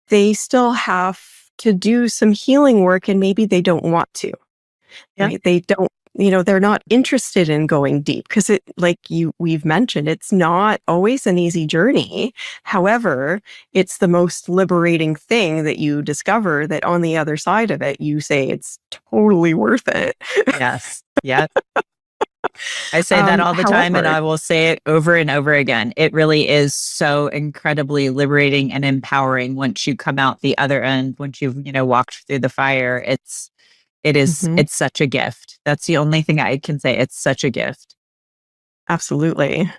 they still have to do some healing work and maybe they don't want to, Yeah. right? They don't, they're not interested in going deep because we've mentioned, it's not always an easy journey. However, it's the most liberating thing that you discover that on the other side of it, you say it's totally worth it. Yes. Yeah. I say that all the time and However, I will say it over and over again. It really is so incredibly liberating and empowering once you come out the other end, once you've, walked through the fire. mhm, It's such a gift. That's the only thing I can say. It's such a gift. absolutely.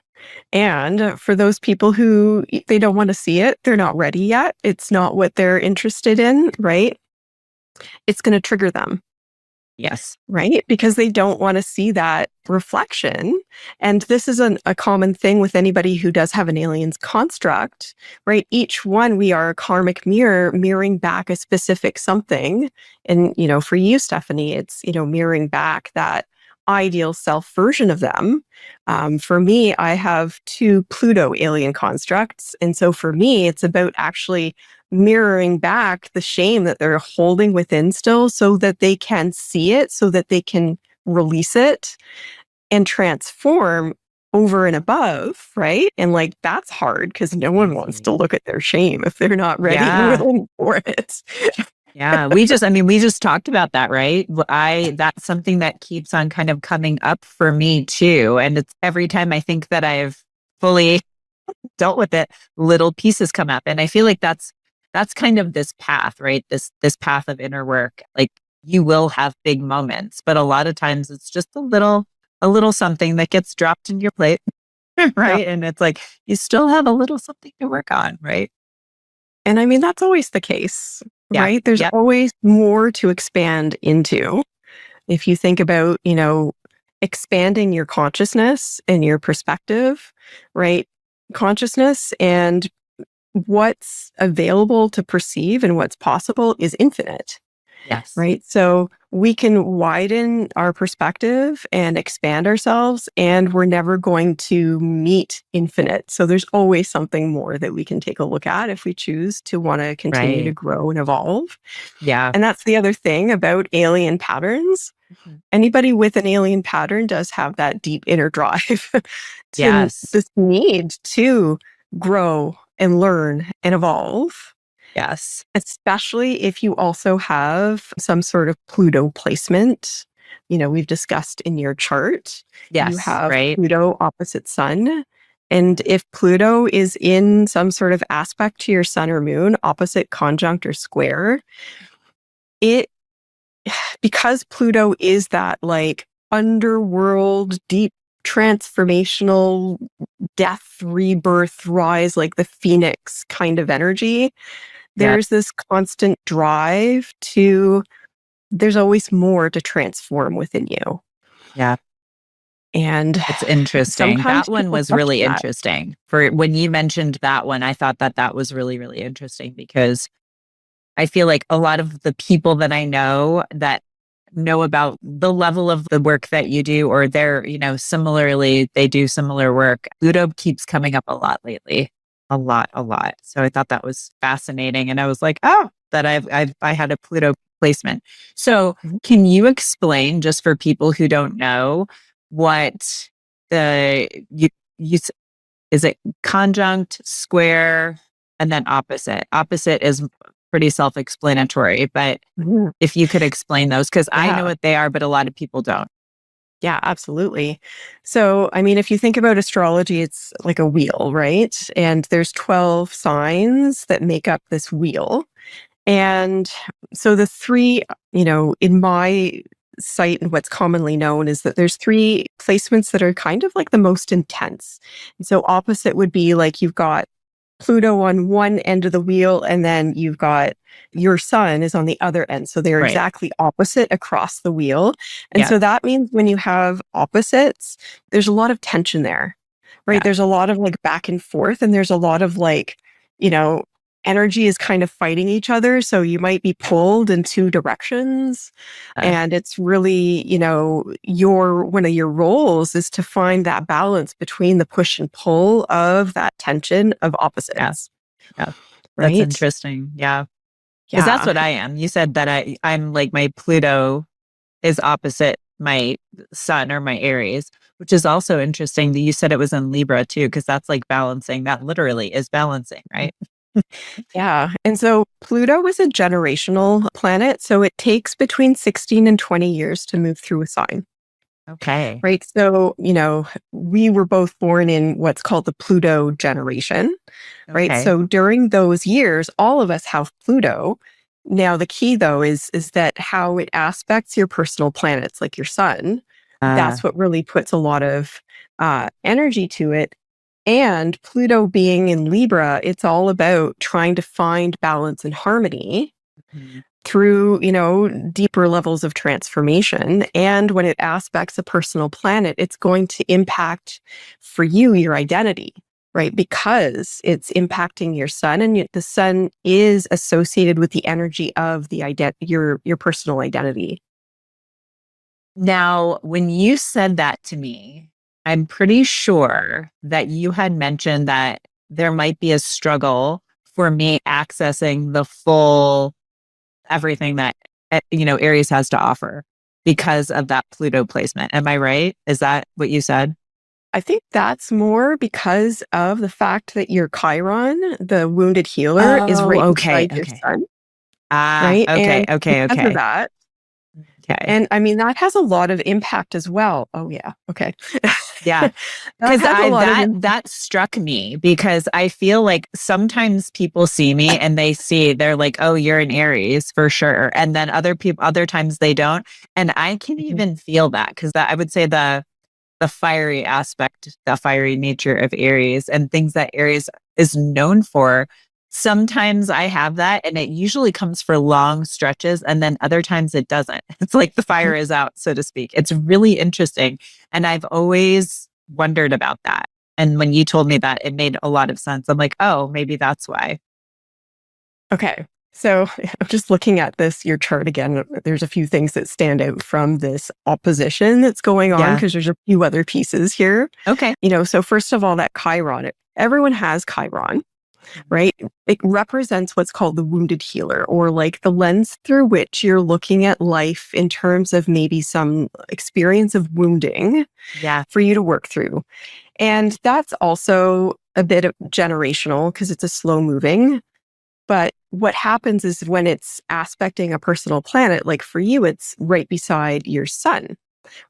And for those people who they don't want to see it, they're not ready yet. It's not what they're interested in, right? It's going to trigger them, Yes. right? Because they don't want to see that reflection. And this is a common thing with anybody who does have an alien's construct, right? Each one, we are a karmic mirror mirroring back a specific something. And, for you, Stephanie, it's, mirroring back that ideal self version of them. For me, I have two Pluto alien constructs. And so for me, it's about actually mirroring back the shame that they're holding within still so that they can see it, so that they can release it and transform over and above, right? And that's hard because no one wants to Mhm. look at their shame if they're not ready and Yeah. willing for it. Yeah. We just talked about that, right? That's something that keeps on kind of coming up for me too. And it's every time I think that I've fully dealt with it, little pieces come up. And I feel like that's kind of this path, right? This path of inner work. Like you will have big moments, but a lot of times it's just a little something that gets dropped in your plate, Yeah. right? And it's like you still have a little something to work on, right? And I mean, that's always the case, Yeah. right? There's Yep. always more to expand into. If you think about, expanding your consciousness and your perspective, right? Consciousness and what's available to perceive and what's possible is infinite, Yes. right? So we can widen our perspective and expand ourselves, and we're never going to meet infinite. So there's always something more that we can take a look at if we choose to want to continue to Right. grow and evolve. Yeah. And that's the other thing about alien patterns. Mhm. Anybody with an alien pattern does have that deep inner drive to Yes. this need to grow and learn and evolve, Yes. especially if you also have some sort of Pluto placement. We've discussed in your chart, you Yes. have Right. Pluto opposite sun. And if Pluto is in some sort of aspect to your sun or moon, opposite, conjunct, or square, it because Pluto is that underworld, deep transformational death, rebirth, rise, like the phoenix kind of energy, Yep. there's this constant drive to, there's always more to transform within you. Yeah. And It's interesting. sometimes That one people was rush really that. interesting. For when you mentioned that one, I thought that that was really, really interesting because I feel like a lot of the people that I know that know about the level of the work that you do, or they're, similarly, they do similar work. Pluto keeps coming up a lot lately. A lot. So I thought that was fascinating. And I was like, oh, I had a Pluto placement. So Mhm. can you explain, just for people who don't know, what the you is it conjunct, square, and then opposite? Opposite is pretty self-explanatory, but Mhm. if you could explain those, because I know Yeah. what they are, but a lot of people don't. Yeah, absolutely. So, I mean, if you think about astrology, it's like a wheel, right? And there's 12 signs that make up this wheel. And so the three, in my site and what's commonly known is that there's three placements that are kind of like the most intense. And so opposite would be like you've got Pluto on one end of the wheel, and then you've got your sun is on the other end. So they're Right. exactly opposite across the wheel. And Yeah. so that means when you have opposites, there's a lot of tension there, right? Yeah. There's a lot of like back and forth, and there's a lot of like, you know, energy is kind of fighting each other. So you might be pulled in two directions. Uh, And it's really, your one of your roles is to find that balance between the push and pull of that tension of yeah. opposites, Yeah. That's right? interesting. Yeah. Because that's Yeah. what I am. You said that I'm like, my Pluto is opposite my sun or my Aries, which is also interesting that you said it was in Libra too, because that's like balancing. That literally is balancing, right? Yeah. And so Pluto is a generational planet. So it takes between 16 and 20 years to move through a sign, Okay. right? So, we were both born in what's called the Pluto generation, right? Okay. So during those years, all of us have Pluto. Now, the key though is that how it aspects your personal planets, like your sun, Uh, that's what really puts a lot of energy to it. And Pluto being in Libra, it's all about trying to find balance and harmony mhm. through, deeper levels of transformation. And when it aspects a personal planet, it's going to impact for you your identity, right? Because it's impacting your sun, and the sun is associated with the energy of your personal identity. Now, when you said that to me, I'm pretty sure that you had mentioned that there might be a struggle for me accessing the full everything that Aries has to offer because of that Pluto placement. Am I right? Is that what you said? I think that's more because of the fact that your Chiron, the wounded healer, is Oh, right okay, beside your okay. sun, Ah, right? okay, And okay, because of okay. that, Okay. and I mean, that has a lot of impact as well. Oh, yeah. Okay. Yeah. That Because has a I lot of that impact. that struck me because I feel like sometimes people see me and they're like, "Oh, you're an Aries for sure," and then other times they don't, and I can Mhm. even feel that because I would say the fiery aspect, the fiery nature of Aries and things that Aries is known for. Sometimes I have that, and it usually comes for long stretches, and then other times it doesn't. It's like the fire is out, so to speak. It's really interesting. And I've always wondered about that. And when you told me that, it made a lot of sense. I'm like, oh, maybe that's why. Okay. So I'm just looking at your chart again. There's a few things that stand out from this opposition that's going on Yeah. because there's a few other pieces here. Okay. So first of all, that Chiron, everyone has Chiron, right? It represents what's called the wounded healer, or like the lens through which you're looking at life in terms of maybe some experience of wounding Yeah. for you to work through. And that's also a bit of generational because it's a slow moving. But what happens is when it's aspecting a personal planet, like for you, it's right beside your sun,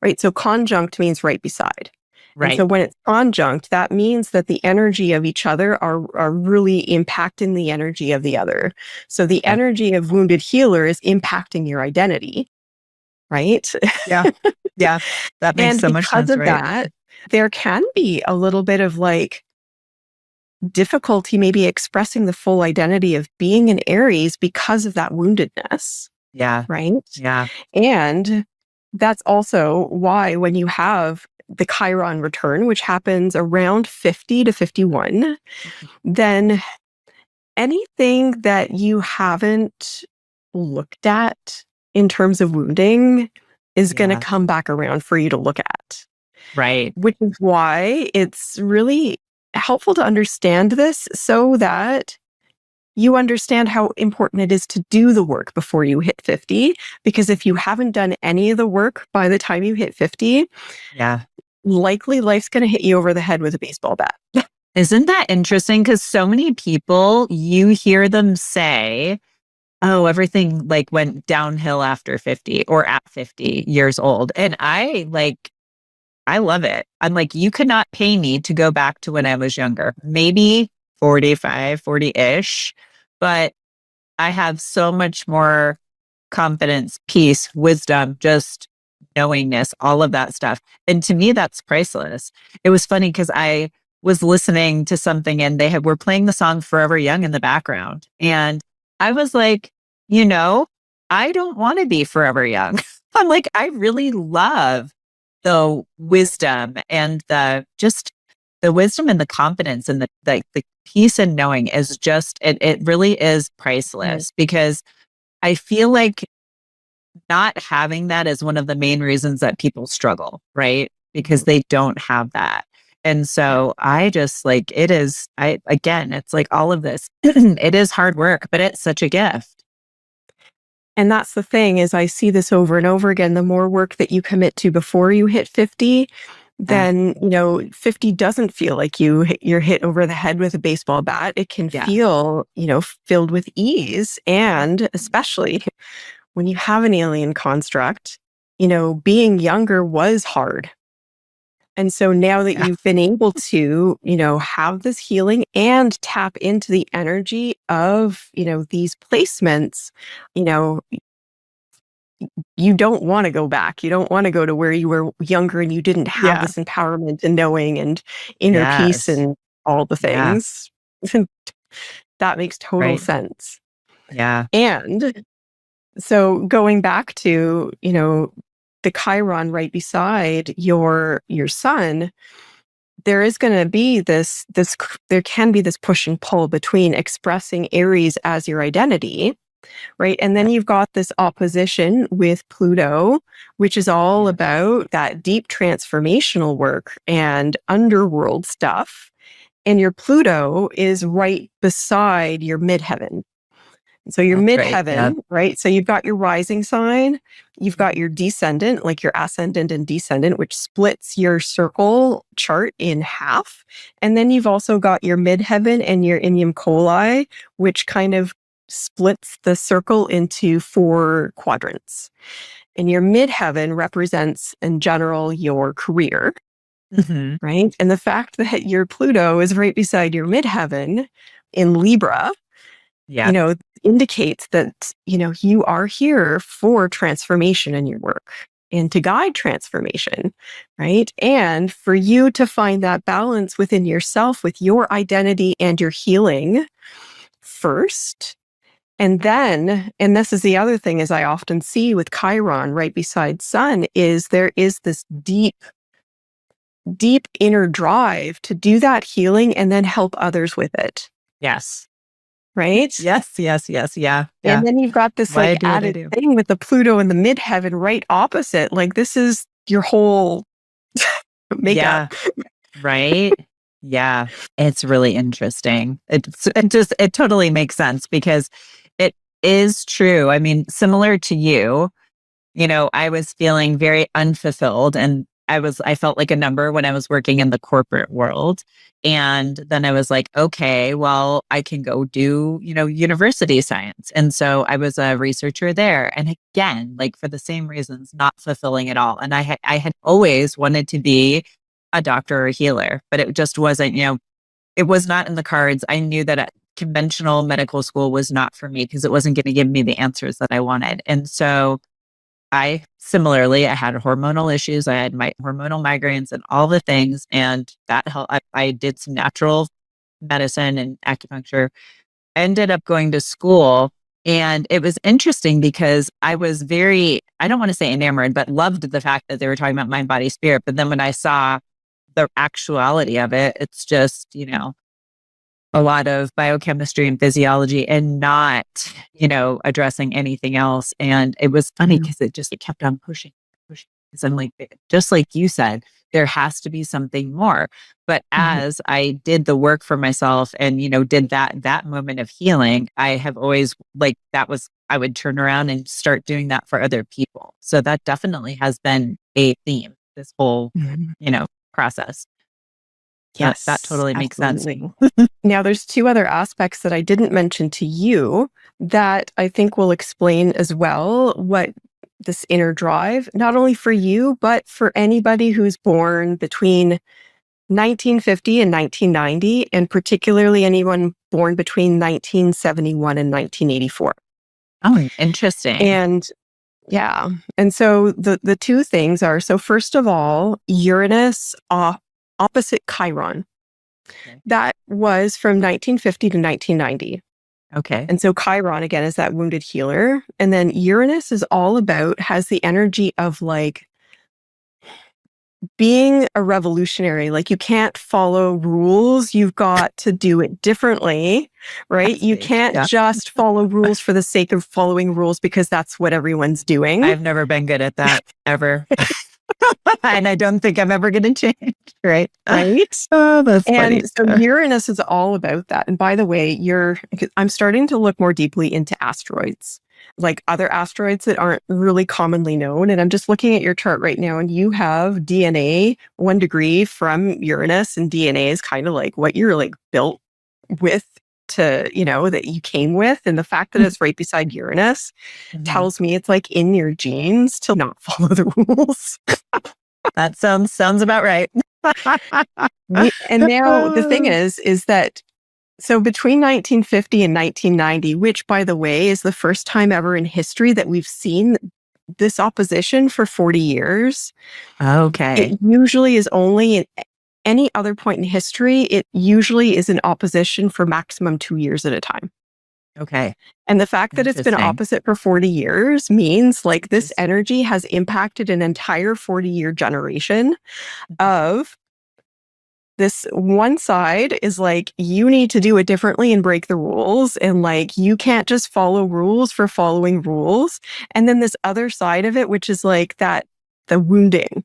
right? So conjunct means right beside. And Right. so when it's conjunct, that means that the energy of each other are really impacting the energy of the other. So the Okay. energy of wounded healer is impacting your identity, right? Yeah. Yeah. That makes And so much because sense, of right? that, there can be a little bit of like difficulty maybe expressing the full identity of being an Aries because of that woundedness, Yeah. right? Yeah. And that's also why when you have the Chiron return, which happens around 50 to 51, then anything that you haven't looked at in terms of wounding is going to Yeah. come back around for you to look at, Right. which is why it's really helpful to understand this so that you understand how important it is to do the work before you hit 50. Because if you haven't done any of the work by the time you hit 50, Yeah. likely life's going to hit you over the head with a baseball bat. Isn't that interesting? Because so many people, you hear them say, oh, everything like went downhill after 50 or at 50 years old. And I love it. I'm like, you could not pay me to go back to when I was younger, maybe 45, 40-ish, but I have so much more confidence, peace, wisdom, just knowingness, all of that stuff. And to me, that's priceless. It was funny because I was listening to something and were playing the song Forever Young in the background. And I was like, I don't want to be forever young. I'm like, I really love the wisdom and the wisdom and the confidence and the peace and knowing is just, it really is priceless because I feel like not having that is one of the main reasons that people struggle, right? Because they don't have that. And so I just like, again, it's like all of this, it is hard work, but it's such a gift. And that's the thing is I see this over and over again. The more work that you commit to before you hit 50, Yeah. then, 50 doesn't feel like you're hit over the head with a baseball bat. It can Yeah. feel, filled with ease. And especially when you have an alien construct, being younger was hard. And so now that Yeah. you've been able to, have this healing and tap into the energy of, these placements, you know, you don't want to go back. You don't want to go to where you were younger and you didn't have Yeah. this empowerment and knowing and inner peace Yes. and all the Yeah. things. That makes total Right. sense. Yeah. And so going back to, the Chiron right beside your sun, there is going to be there can be this push and pull between expressing Aries as your identity, right? And then you've got this opposition with Pluto, which is all Yeah. about that deep transformational work and underworld stuff. And your Pluto is right beside your midheaven. So your That's right. Yeah. midheaven, right? So you've got your rising sign, you've got your descendant, like your ascendant and descendant, which splits your circle chart in half. And then you've also got your midheaven and your Inium Coli, which kind of splits the circle into 4 quadrants. And your midheaven represents, in general, your career, Mm-hmm. right? And the fact that your Pluto is right beside your midheaven in Libra, Yeah. indicates that, you are here for transformation in your work and to guide transformation, right? And for you to find that balance within yourself with your identity and your healing first. And then, and this is the other thing is I often see with Chiron right beside Sun is there is this deep, deep inner drive to do that healing and then help others with it. Yes. Right? Yes. Yes. Yes. Yeah. Yeah. And then you've got this Why I like do what I added do. thing with the Pluto and the midheaven right opposite. Like this is your whole Yeah. makeup. Right. Yeah. It's really interesting. It totally makes sense because it is true. I mean, similar to you, I was feeling very unfulfilled and I felt like a number when I was working in the corporate world. And then I was like, okay, well, I can go do, university science. And so I was a researcher there. And again, like for the same reasons, not fulfilling at all. And I had always wanted to be a doctor or a healer, but it just wasn't, it was not in the cards. I knew that a conventional medical school was not for me because it wasn't going to give me the answers that I wanted. And so I had hormonal issues. I had my hormonal migraines and all the things. And that helped. I did some natural medicine and acupuncture. I ended up going to school. And it was interesting because I was I don't want to say enamored, but loved the fact that they were talking about mind, body, spirit. But then when I saw the actuality of it, it's just, a lot of biochemistry and physiology and not, addressing anything else. And it was funny because it kept on pushing. Because I'm like, just like you said, there has to be something more. But Mhm. as I did the work for myself and, did that moment of healing, I have always like I would turn around and start doing that for other people. So that definitely has been a theme, this whole, Mhm. process. That Yes, totally makes sense. absolutely. Now, there's two other aspects that I didn't mention to you that I think will explain as well what this inner drive, not only for you, but for anybody who's born between 1950 and 1990, and particularly anyone born between 1971 and 1984. Oh, interesting. And yeah, and so the two things are, so first of all, Uranus opposite Chiron. Okay. That was from 1950 to 1990. Okay. And so Chiron, again, is that wounded healer. And then Uranus is all about, has the energy of like being a revolutionary. Like you can't follow rules. You've got to do it differently, I right? You see. can't Yeah. just follow rules for the sake of following rules because that's what everyone's doing. I've never been good at that ever. And I don't think I'm ever going to change. Right. Right. Oh, that's And funny. so Uranus is all about that. And by the way, I'm starting to look more deeply into asteroids, like other asteroids that aren't really commonly known. And I'm just looking at your chart right now, and you have DNA 1 degree from Uranus, and DNA is kind of like what you're like built with that you came with. And the fact that it's right beside Uranus Mhm. tells me it's like in your genes to not follow the rules. That sounds about right. And now the thing is that, so between 1950 and 1990, which by the way is the first time ever in history that we've seen this opposition for 40 years, Okay. it usually is only in any other point in history, it usually is in opposition for maximum 2 years at a time. Okay. And the fact that it's been Interesting. opposite for 40 years means like this Just energy has impacted an entire 40-year generation of this one side is like, you need to do it differently and break the rules. And like, you can't just follow rules for following rules. And then this other side of it, which is like the wounding.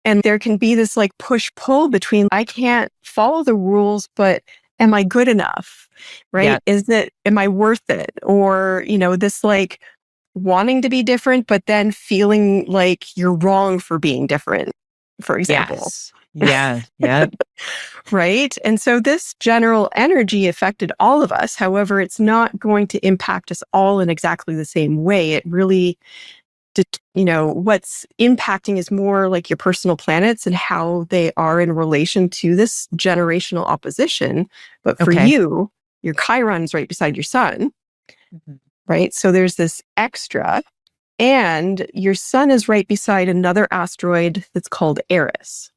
And there can be this like push pull between, I can't follow the rules, but am I good enough? yeah. Right? Am I worth it? Or, this like wanting to be different, but then feeling like you're wrong for being different, for example. Yes. Yeah. Yeah. Right. And so this general energy affected all of us. However, it's not going to impact us all in exactly the same way. It really, what's impacting is more like your personal planets and how they are in relation to this generational opposition. But for Okay. you, your Chiron is right beside your sun, Mhm. right? So there's this extra, and your sun is right beside another asteroid that's called Eris.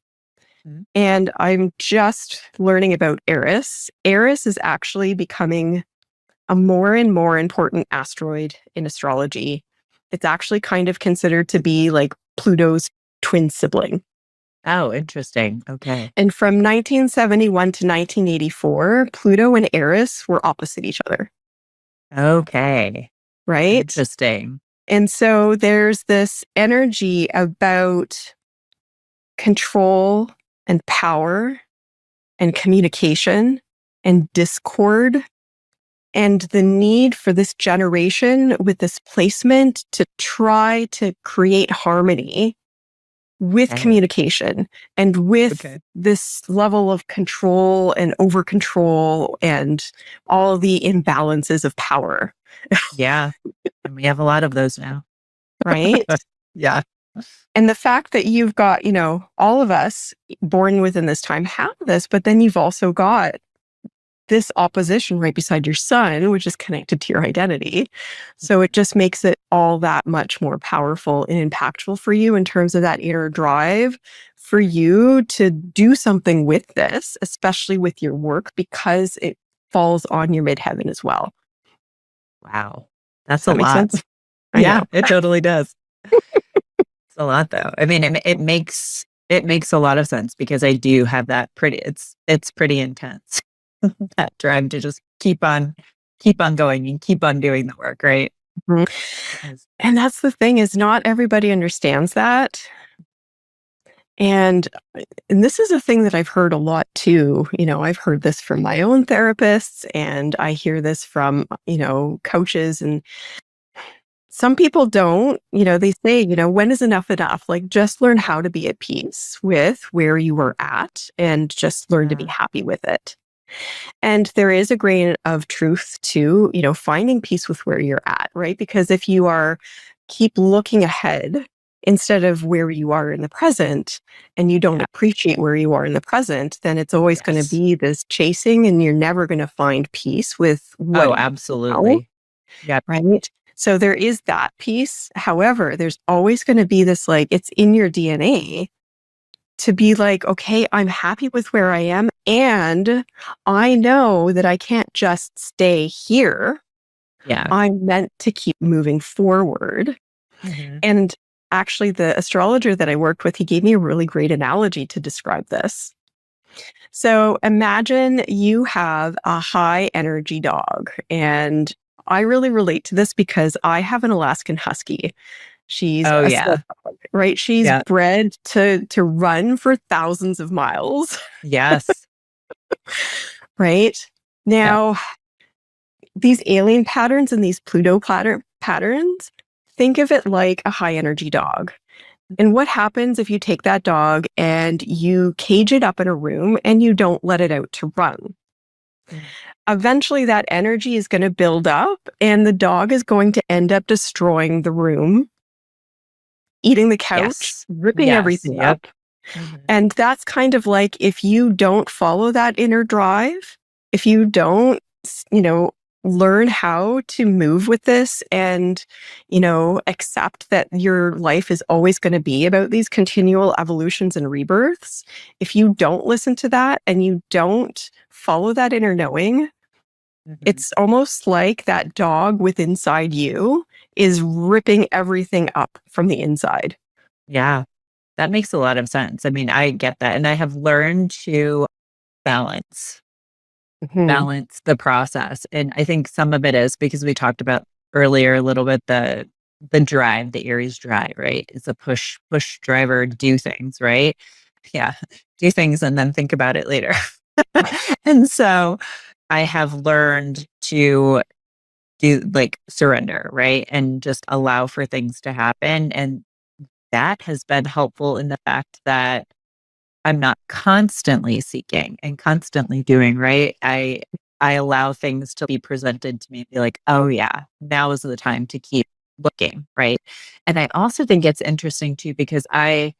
Mhm. And I'm just learning about Eris. Eris is actually becoming a more and more important asteroid in astrology. It's actually kind of considered to be like Pluto's twin sibling. Oh, interesting. Okay. And from 1971 to 1984, Pluto and Eris were opposite each other, Okay. right? Interesting. And so there's this energy about control and power and communication and discord, and the need for this generation with this placement to try to create harmony with Okay. communication and with Okay. this level of control and over control and all the imbalances of power, Yeah. And we have a lot of those now. right? Yeah. And the fact that you've got, all of us born within this time have this, but then you've also got this opposition right beside your sun, which is connected to your identity. So it just makes it all that much more powerful and impactful for you in terms of that inner drive for you to do something with this, especially with your work, because it falls on your midheaven as well. Wow. Does That's a that make lot. sense? I Yeah, know. it totally does. It's a lot though. I mean, it makes a lot of sense because I do have that it's pretty intense. That drive to just keep on going and keep on doing the work, right? Mhm. Yes. And that's the thing is not everybody understands that. And and this is a thing that I've heard a lot too. I've heard this from my own therapists and I hear this from, coaches and some people don't, they say, when is enough enough? Like just learn how to be at peace with where you are at and just learn to be Yeah. happy with it. And there is a grain of truth to, finding peace with where you're at, right? Because if you are keep looking ahead instead of where you are in the present and you don't Yeah. appreciate where you are in the present, then it's always going to Yes. be this chasing and you're never going to find peace with what Oh, is now, absolutely. Yep. right? So there is that piece. However, there's always going to be this like it's in your DNA to be like, okay, I'm happy with where I am. And I know that I can't just stay here. Yeah. I'm meant to keep moving forward. Mhm. And actually, the astrologer that I worked with, he gave me a really great analogy to describe this. So imagine you have a high energy dog. And I really relate to this because I have an Alaskan Husky. She's Oh, a sled yeah. dog, right? She's Yeah. bred to run for thousands of miles, Yes. right? Yeah. Now, these alien patterns and these Pluto patterns, think of it like a high energy dog. And what happens if you take that dog and you cage it up in a room and you don't let it out to run? Mm. Eventually, that energy is going to build up and the dog is going to end up destroying the room, eating the couch, Yes. ripping Yes. everything Yep. up. Mhm. And that's kind of like if you don't follow that inner drive, if you don't, learn how to move with this and, accept that your life is always going to be about these continual evolutions and rebirths. If you don't listen to that and you don't follow that inner knowing, Mhm. it's almost like that dog with inside you is ripping everything up from the inside. Yeah. That makes a lot of sense. I mean, I get that, and I have learned to balance Mhm. balance the process, and I think some of it is because we talked about earlier a little bit the drive, the Aries drive, right? It's a push driver, do things, right? Yeah, do things and then think about it later. And so I have learned to do like surrender, right? And just allow for things to happen. And that has been helpful in the fact that I'm not constantly seeking and constantly doing, right? I allow things to be presented to me and be like, oh yeah, now is the time to keep looking, right? And I also think it's interesting too because I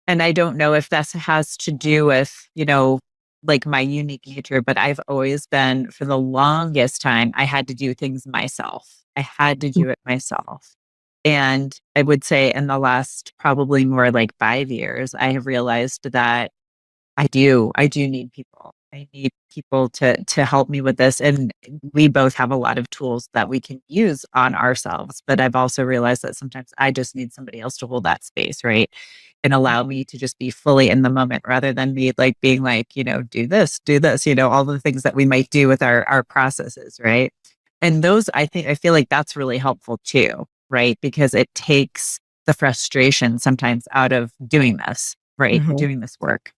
don't know if this has to do with, like my unique nature, but I've always been, for the longest time, I had to do things myself. I had to do it myself. And I would say in the last probably more like 5 years, I have realized that I do need people. I need people to help me with this. And we both have a lot of tools that we can use on ourselves. But I've also realized that sometimes I just need somebody else to hold that space, right? And allow me to just be fully in the moment rather than me like being like, do this, all the things that we might do with our processes, right? And those I feel like that's really helpful too, right? Because it takes the frustration sometimes out of doing this, right? Mhm. Doing this work.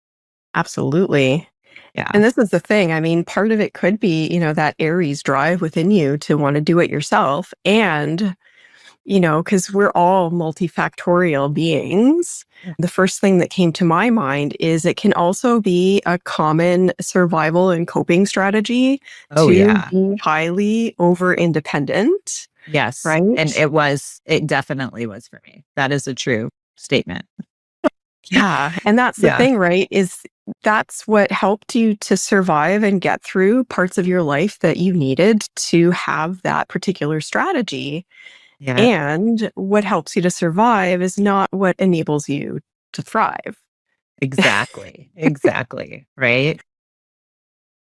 Absolutely. Yeah. And this is the thing. I mean, part of it could be, that Aries drive within you to want to do it yourself. And, because we're all multifactorial beings. Mm. The first thing that came to my mind is it can also be a common survival and coping strategy Oh, to yeah. be highly over independent, Yes. And right? it definitely was for me. That is a true statement. Yeah, and that's the Yeah. thing, right? Is that's what helped you to survive and get through parts of your life that you needed to have that particular strategy. Yeah. And what helps you to survive is not what enables you to thrive. Exactly. Exactly. Right.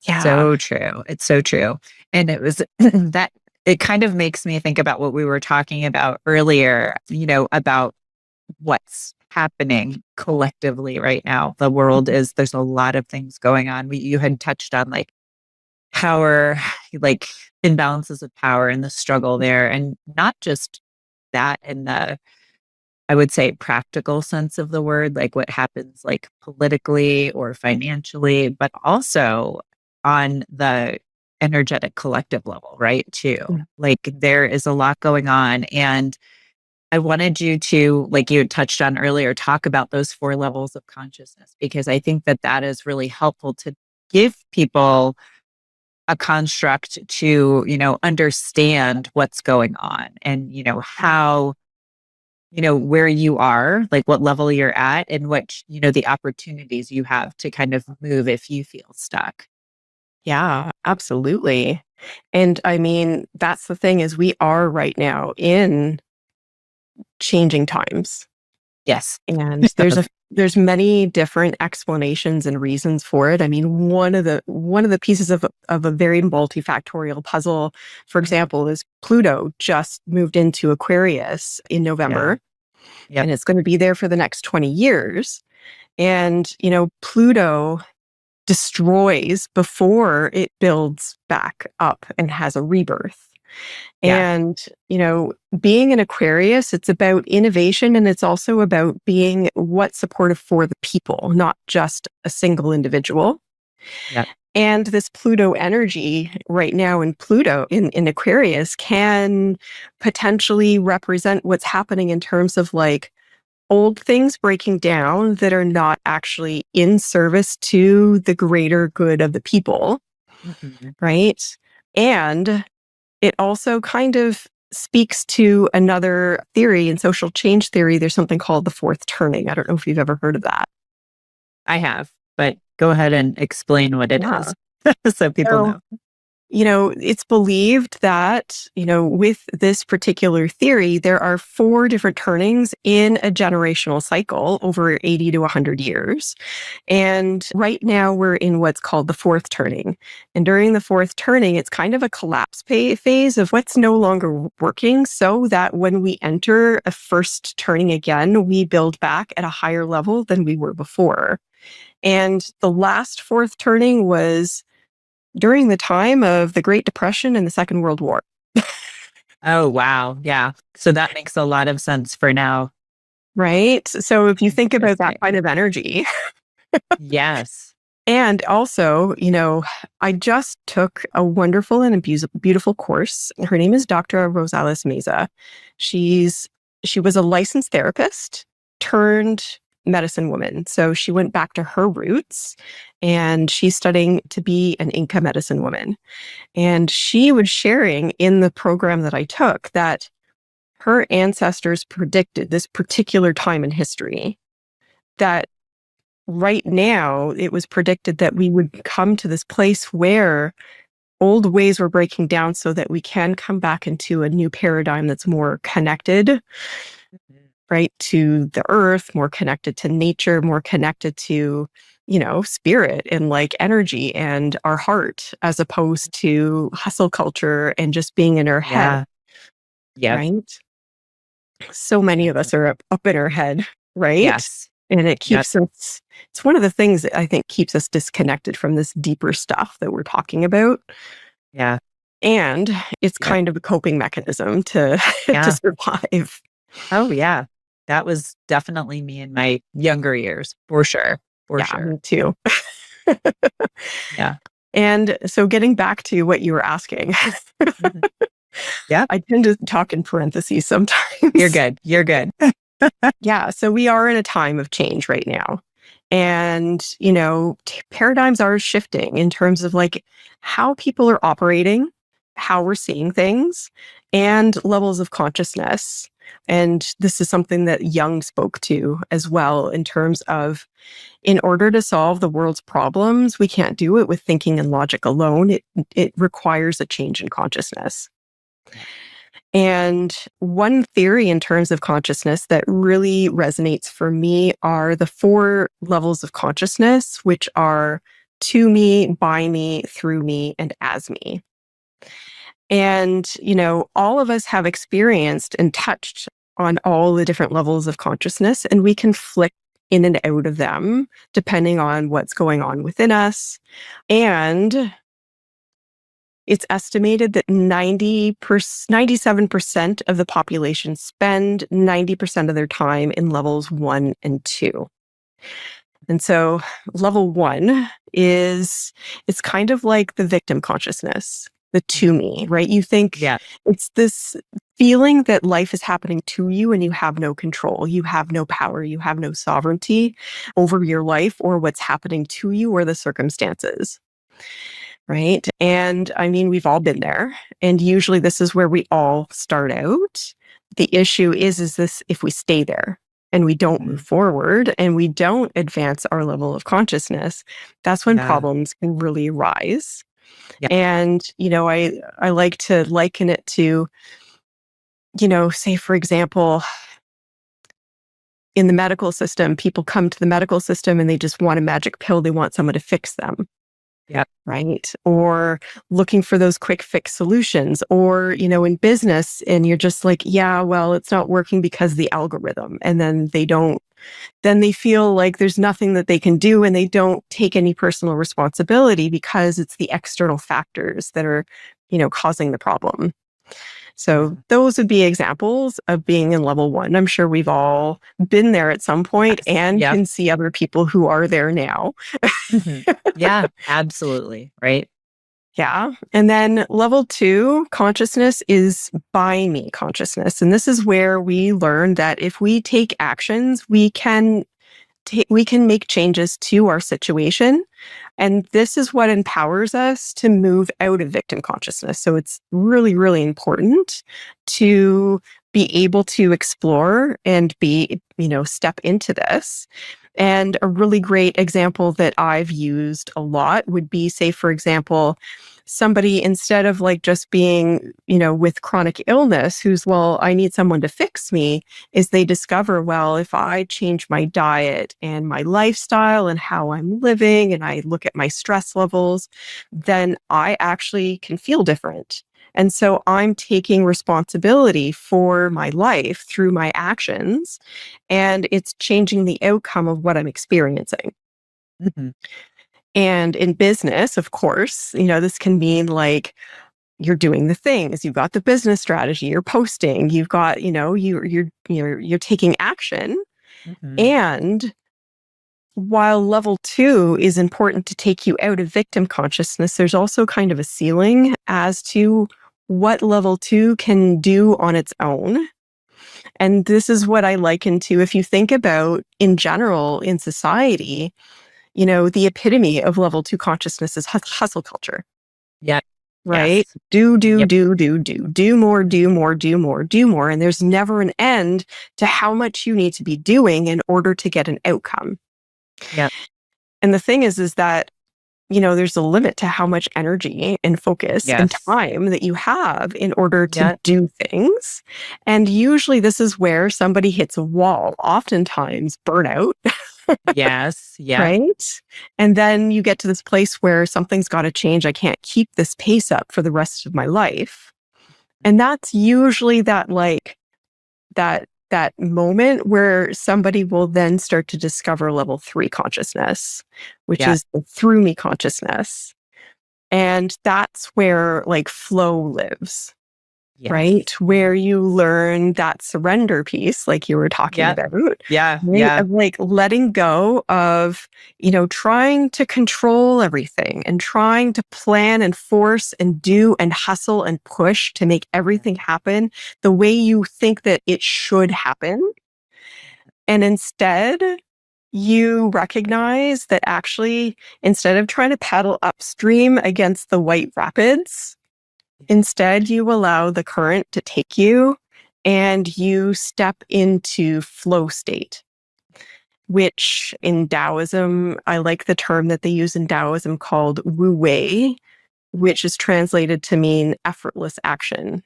Yeah. So true. It's so true. And it was that it kind of makes me think about what we were talking about earlier, about what's happening collectively right now. The world is, there's a lot of things going on. You had touched on like power, like imbalances of power and the struggle there. And not just that in the, I would say, practical sense of the word, like what happens like politically or financially, but also on the energetic collective level, right? Too. Yeah. Like there is a lot going on. And I wanted you to, like you had touched on earlier, talk about those four levels of consciousness, because I think that that is really helpful to give people a construct to, understand what's going on and, how, where you are, like what level you're at and what, the opportunities you have to kind of move if you feel stuck. Yeah, absolutely. And I mean, that's the thing is we are right now in changing times. Yes. And there's many different explanations and reasons for it. I mean, one of the pieces of a very multifactorial puzzle, for example, is Pluto just moved into Aquarius in Yeah. November, Yep. and it's going to be there for the next 20 years. And, Pluto destroys before it builds back up and has a rebirth. Yeah. And, being an Aquarius, it's about innovation and it's also about being what's supportive for the people, not just a single individual. Yep. And this Pluto energy right now in Pluto in Aquarius can potentially represent what's happening in terms of like old things breaking down that are not actually in service to the greater good of the people, Mhm. right? And it also kind of speaks to another theory in social change theory. There's something called the fourth turning. I don't know if you've ever heard of that. I have, but go ahead and explain what it Yeah. is so people So, know. it's believed that, with this particular theory, there are four different turnings in a generational cycle over 80 to 100 years. And right now we're in what's called the fourth turning. And during the fourth turning, it's kind of a collapse phase of what's no longer working so that when we enter a first turning again, we build back at a higher level than we were before. And the last fourth turning was during the time of the Great Depression and the Second World War. Oh, wow. Yeah. So that makes a lot of sense for now. Right. So if you think about that kind Interesting. of energy, Yes. and also, I just took a wonderful and beautiful course. Her name is Dr. Rosales Meza. She was a licensed therapist turned medicine woman. So she went back to her roots and she's studying to be an Inca medicine woman. And she was sharing in the program that I took that her ancestors predicted this particular time in history, that right now it was predicted that we would come to this place where old ways were breaking down so that we can come back into a new paradigm that's more connected, Mhm. right, to the earth, more connected to nature, more connected to, spirit and like energy and our heart, as opposed to hustle culture and just being in our head, Yeah. Yep. right? So many of us are up in our head, right? Yes. And it Yep. keeps us, it's one of the things that I think keeps us disconnected from this deeper stuff that we're talking about. Yeah. And it's Yep. kind of a coping mechanism to to Yeah. survive. Oh, yeah. That was definitely me in my younger years, for sure. For Yeah, sure. me too. Yeah. And so getting back to what you were asking, Mhm. Yeah. I tend to talk in parentheses You're sometimes. good. You're good. Yeah, so we are in a time of change right now. And, paradigms are shifting in terms of like how people are operating, how we're seeing things, and levels of consciousness. And this is something that Jung spoke to as well in terms of in order to solve the world's problems, we can't do it with thinking and logic alone. It requires a change in consciousness. Yeah. And one theory in terms of consciousness that really resonates for me are the four levels of consciousness, which are to me, by me, through me, and as me. And, all of us have experienced and touched on all the different levels of consciousness, and we can flick in and out of them depending on what's going on within us. And it's estimated that 97% of the population spend 90% of their time in levels 1 and 2. And so level 1 is, it's kind of like the victim consciousness, the to me, right? You think Yeah. it's this feeling that life is happening to you and you have no control, you have no power, you have no sovereignty over your life or what's happening to you or the circumstances. Right. And I mean, we've all been there. And usually this is where we all start out. The issue is this, if we stay there and we don't move forward and we don't advance our level of consciousness, that's when Yeah. problems can really rise. Yeah. And, I like to liken it to, say, for example, in the medical system, people come to the medical system and they just want a magic pill. They want someone to fix them. Yeah. Right. Or looking for those quick fix solutions, or, in business, and you're just like, yeah, well, it's not working because the algorithm. And then they feel like there's nothing that they can do and they don't take any personal responsibility because it's the external factors that are, causing the problem. So those would be examples of being in level 1. I'm sure we've all been there at some point Yes. and Yep. can see other people who are there now. Yeah, absolutely. Right. Yeah. And then level 2 consciousness is by me consciousness. And this is where we learn that if we take actions, we can make changes to our situation. And this is what empowers us to move out of victim consciousness. So it's really, really important to be able to explore and step into this. And a really great example that I've used a lot would be, say, for example, somebody, instead of like just being, with chronic illness, who's, well, I need someone to fix me, is they discover, well, if I change my diet and my lifestyle and how I'm living, and I look at my stress levels, then I actually can feel different. And so I'm taking responsibility for my life through my actions, and it's changing the outcome of what I'm experiencing. Mhm. And in business, of course, this can mean like you're doing the things, you've got the business strategy, you're posting, you've got, you're taking action. Mhm. And while level 2 is important to take you out of victim consciousness, there's also kind of a ceiling as to what level 2 can do on its own. And this is what I liken to, if you think about in general in society, the epitome of level 2 consciousness is hustle culture, Yeah. right? Yes. Do, do, Yep. do, do, do more, do more, do more, do more. And there's never an end to how much you need to be doing in order to get an outcome. Yep. And the thing is that, there's a limit to how much energy and focus and Yes. time that you have in order to Yep. do things. And usually this is where somebody hits a wall, oftentimes burnout. Yes. Yep. Right? And then you get to this place where something's got to change. I can't keep this pace up for the rest of my life. And that's usually that moment where somebody will then start to discover level 3 consciousness, which Yeah. is the through me consciousness. And that's where like flow lives. Right? Yes. Where you learn that surrender piece, like you were talking Yep. about, Yeah. right? Yeah. Of like letting go of, trying to control everything and trying to plan and force and do and hustle and push to make everything happen the way you think that it should happen. And instead, you recognize that actually, instead of trying to paddle upstream against the white rapids, instead, you allow the current to take you and you step into flow state, which in Taoism, I like the term that they use in Taoism called Wu Wei, which is translated to mean effortless action.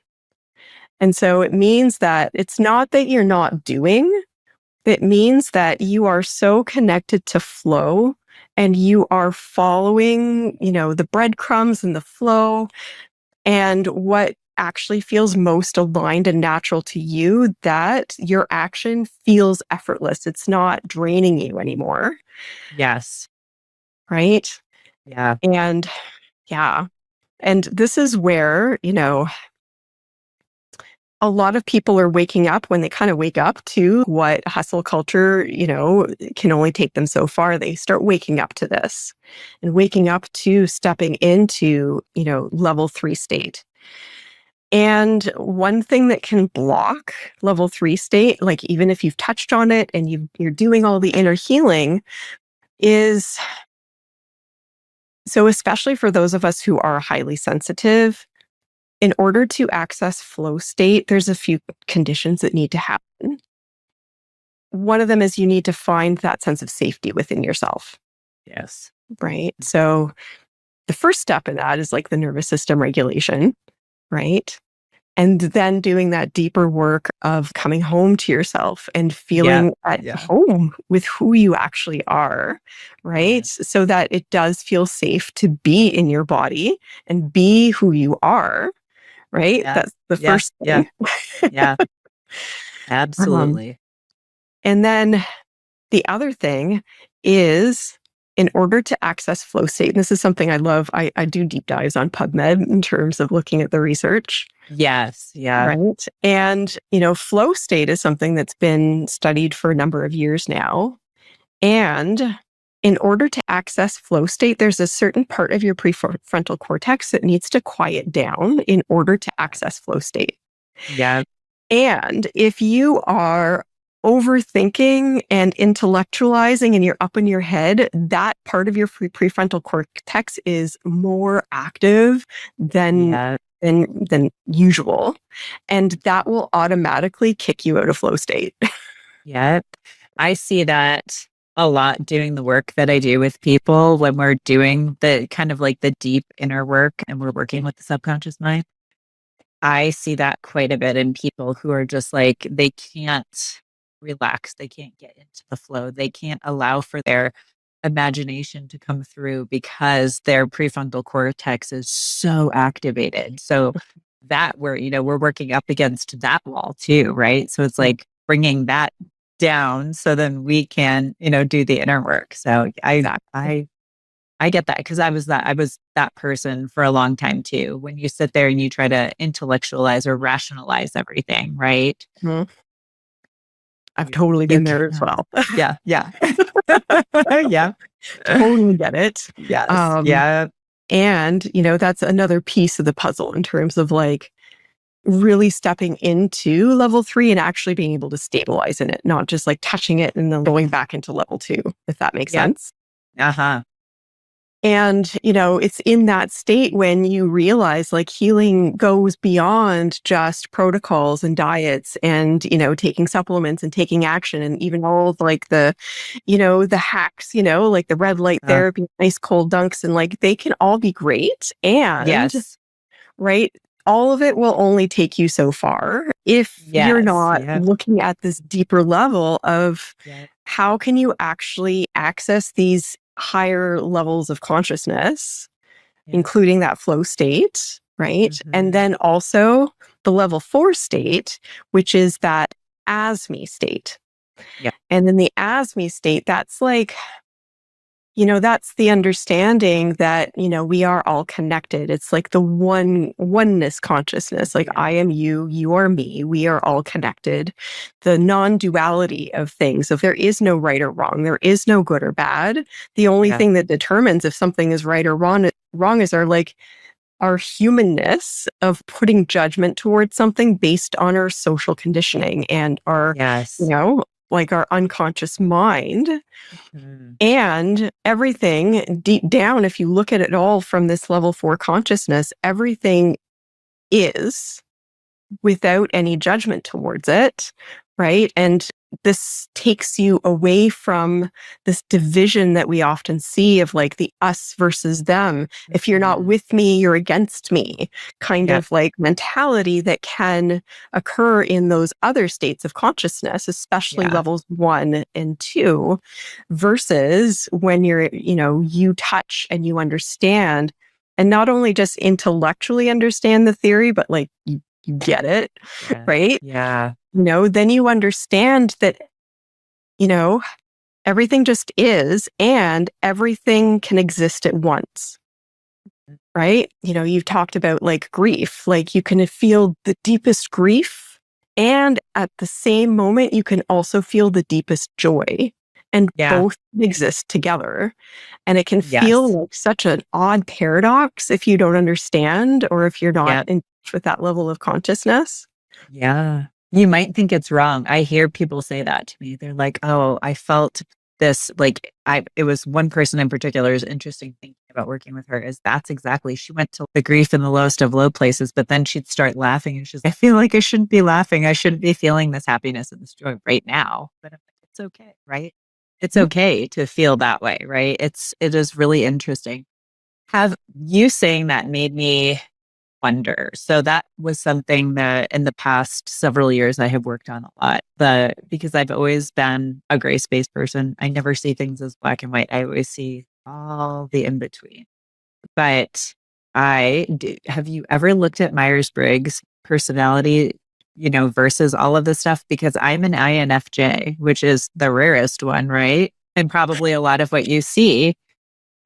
And so it means that it's not that you're not doing, it means that you are so connected to flow and you are following, the breadcrumbs and the flow and what actually feels most aligned and natural to you, that your action feels effortless. It's not draining you anymore. Yes. Right. Yeah. And yeah. And this is where, a lot of people are waking up when they kind of wake up to what hustle culture, can only take them so far. They start waking up to this and waking up to stepping into, level 3 state. And one thing that can block level 3 state, like even if you've touched on it and you're doing all the inner healing, is so especially for those of us who are highly sensitive, in order to access flow state, there's a few conditions that need to happen. One of them is you need to find that sense of safety within yourself, Yes. right? So the first step in that is like the nervous system regulation, right? And then doing that deeper work of coming home to yourself and Yeah. feeling at Yeah. home with who you actually are, right? Yes. So that it does feel safe to be in your body and be who you are, right? Yeah. That's the Yeah. first Yeah. thing. Yeah. Um, Absolutely. and then the other thing is in order to access flow state, and this is something I love, I do deep dives on PubMed in terms of looking at the research, Yes. Yeah. right? And, flow state is something that's been studied for a number of years now. And in order to access flow state, there's a certain part of your prefrontal cortex that needs to quiet down in order to access flow state. Yeah. And if you are overthinking and intellectualizing and you're up in your head, that part of your prefrontal cortex is more active than Yeah. than usual. And that will automatically kick you out of flow state. Yep. I see that a lot doing the work that I do with people when we're doing the kind of like the deep inner work and we're working with the subconscious mind. I see that quite a bit in people who are just like, they can't relax. They can't get into the flow. They can't allow for their imagination to come through because their prefrontal cortex is so activated. So that we're working up against that wall too, right? So it's like bringing that down so then we can, do the inner work. So Exactly. I get that because I was that person for a long time too. When you sit there and you try to intellectualize or rationalize everything, right? Mhm. I've You totally you been there as cannot. well. Yeah, yeah. Yeah. Totally get it. Yes. Um, Yeah. and, that's another piece of the puzzle in terms of like really stepping into level 3 and actually being able to stabilize in it, not just like touching it and then going back into level 2, if that makes Yep. sense. Uh-huh. And, it's in that state when you realize like healing goes beyond just protocols and diets and, taking supplements and taking action and even all of like the hacks, like the red light Uh, therapy, ice cold dunks, and like they can all be great. And yes. right, all of it will only take you so far if you're Yes. not Yep. looking at this deeper level of Yep. how can you actually access these higher levels of consciousness, Yep. including that flow state, right? And Mhm. then also the level 4 state, which is that ASME state. Yep. And then the ASME state, that's like, that's the understanding that, we are all connected. It's like the oneness consciousness. Like I Yep. am you, you are me. We are all connected. The non-duality of things. If there is no right or wrong, there is no good or bad. The only Yeah. thing that determines if something is right or wrong is our humanness of putting judgment towards something based on our social conditioning and our, Yes. like our unconscious mind. Mhm. And everything deep down, if you look at it all from this level 4 consciousness, everything is without any judgment towards it, right? And this takes you away from this division that we often see of like the us versus them. If you're not Mhm. with me, you're against me kind Yep. of like mentality that can occur in those other states of consciousness, especially Yeah. levels 1 and 2, versus when you touch and you understand and not only just intellectually understand the theory, but like you get it, Yeah. right? Yeah. Then you understand that, you know, everything just is and everything can exist at once. right? You've talked about like grief, like you can feel the deepest grief. And at the same moment, you can also feel the deepest joy. And Yeah. both exist together. And it can Yes. feel like such an odd paradox if you don't understand or if you're not Yep. in touch with that level of consciousness. Yeah. You might think it's wrong. I hear people say that to me. They're like, "Oh, I felt this." Like, it was one person in particular is interesting thinking about working with her is that's exactly, she went to the grief in the lowest of low places, but then she'd start laughing and she's like, I feel like I shouldn't be laughing. I shouldn't be feeling this happiness and this joy right now. But I'm like, it's okay, right? It's Mhm. okay to feel that way, right? It is really interesting. Have you saying that made me wonder. So that was something that in the past several years I have worked on a lot. Because I've always been a gray space person, I never see things as black and white. I always see all the in between. But have you ever looked at Myers Briggs personality, versus all of this stuff? Because I'm an INFJ, which is the rarest one, right? And probably a lot of what you see.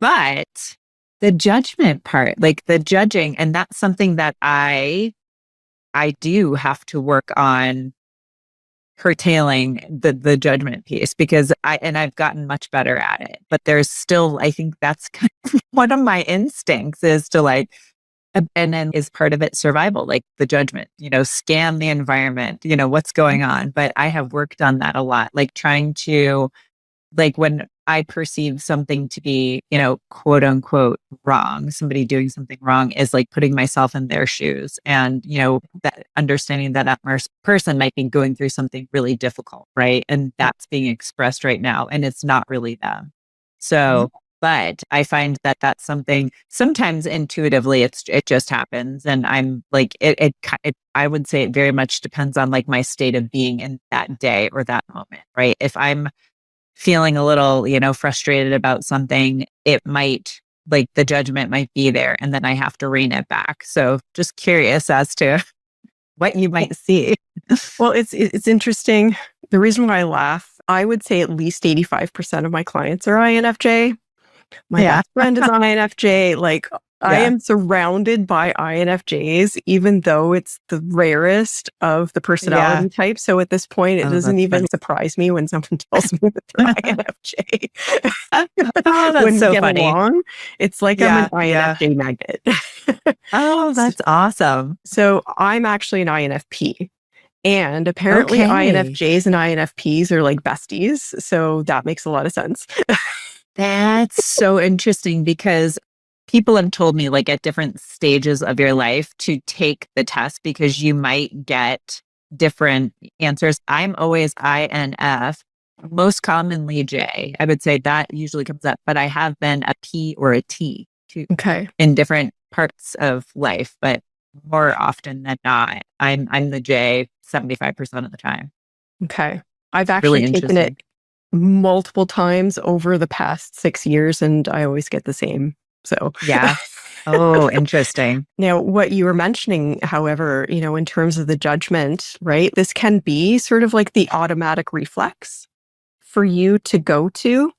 But the judgment part, like the judging, and that's something that I do have to work on curtailing the judgment piece because I've gotten much better at it. But there's still, I think that's kind of one of my instincts is to like, and then is part of it survival, like the judgment, scan the environment, what's going on. But I have worked on that a lot, like trying to, like when I perceive something to be, quote unquote wrong, somebody doing something wrong is like putting myself in their shoes and, that understanding that person might be going through something really difficult. Right. And that's being expressed right now. And it's not really them. Mhm. So, but I find that that's something sometimes intuitively it just happens. And I'm like, I would say it very much depends on like my state of being in that day or that moment. Right. If I'm feeling a little, frustrated about something, it might like the judgment might be there and then I have to rein it back. So just curious as to what you might see. Well, it's interesting. The reason why I laugh, I would say at least 85% of my clients are INFJ. My Yeah. best friend is INFJ. Like, I Yeah. am surrounded by INFJs, even though it's the rarest of the Yeah. personality types. So at this point, it Oh, doesn't that's even funny. surprise me when someone tells me that they're INFJ. Oh, that's When we so get funny. along, it's like I'm an Yeah. Yeah. INFJ magnet. Oh, S- that's awesome. So I'm actually an INFP. And apparently Okay. INFJs and INFPs are like besties. So that makes a lot of sense. That's so interesting because people have told me, like, at different stages of your life to take the test because you might get different answers. I'm always INF, most commonly J. I would say that usually comes up, but I have been a P or a T too Okay. in different parts of life, but more often than not, I'm the J 75% of the time. Okay. I've actually Really taken it interesting. multiple times over the past 6 years, and I always get the same. So, Yeah. Oh, interesting. now what you were mentioning, however, in terms of the judgment, right? This can be sort of like the automatic reflex for you to go to, Yeah.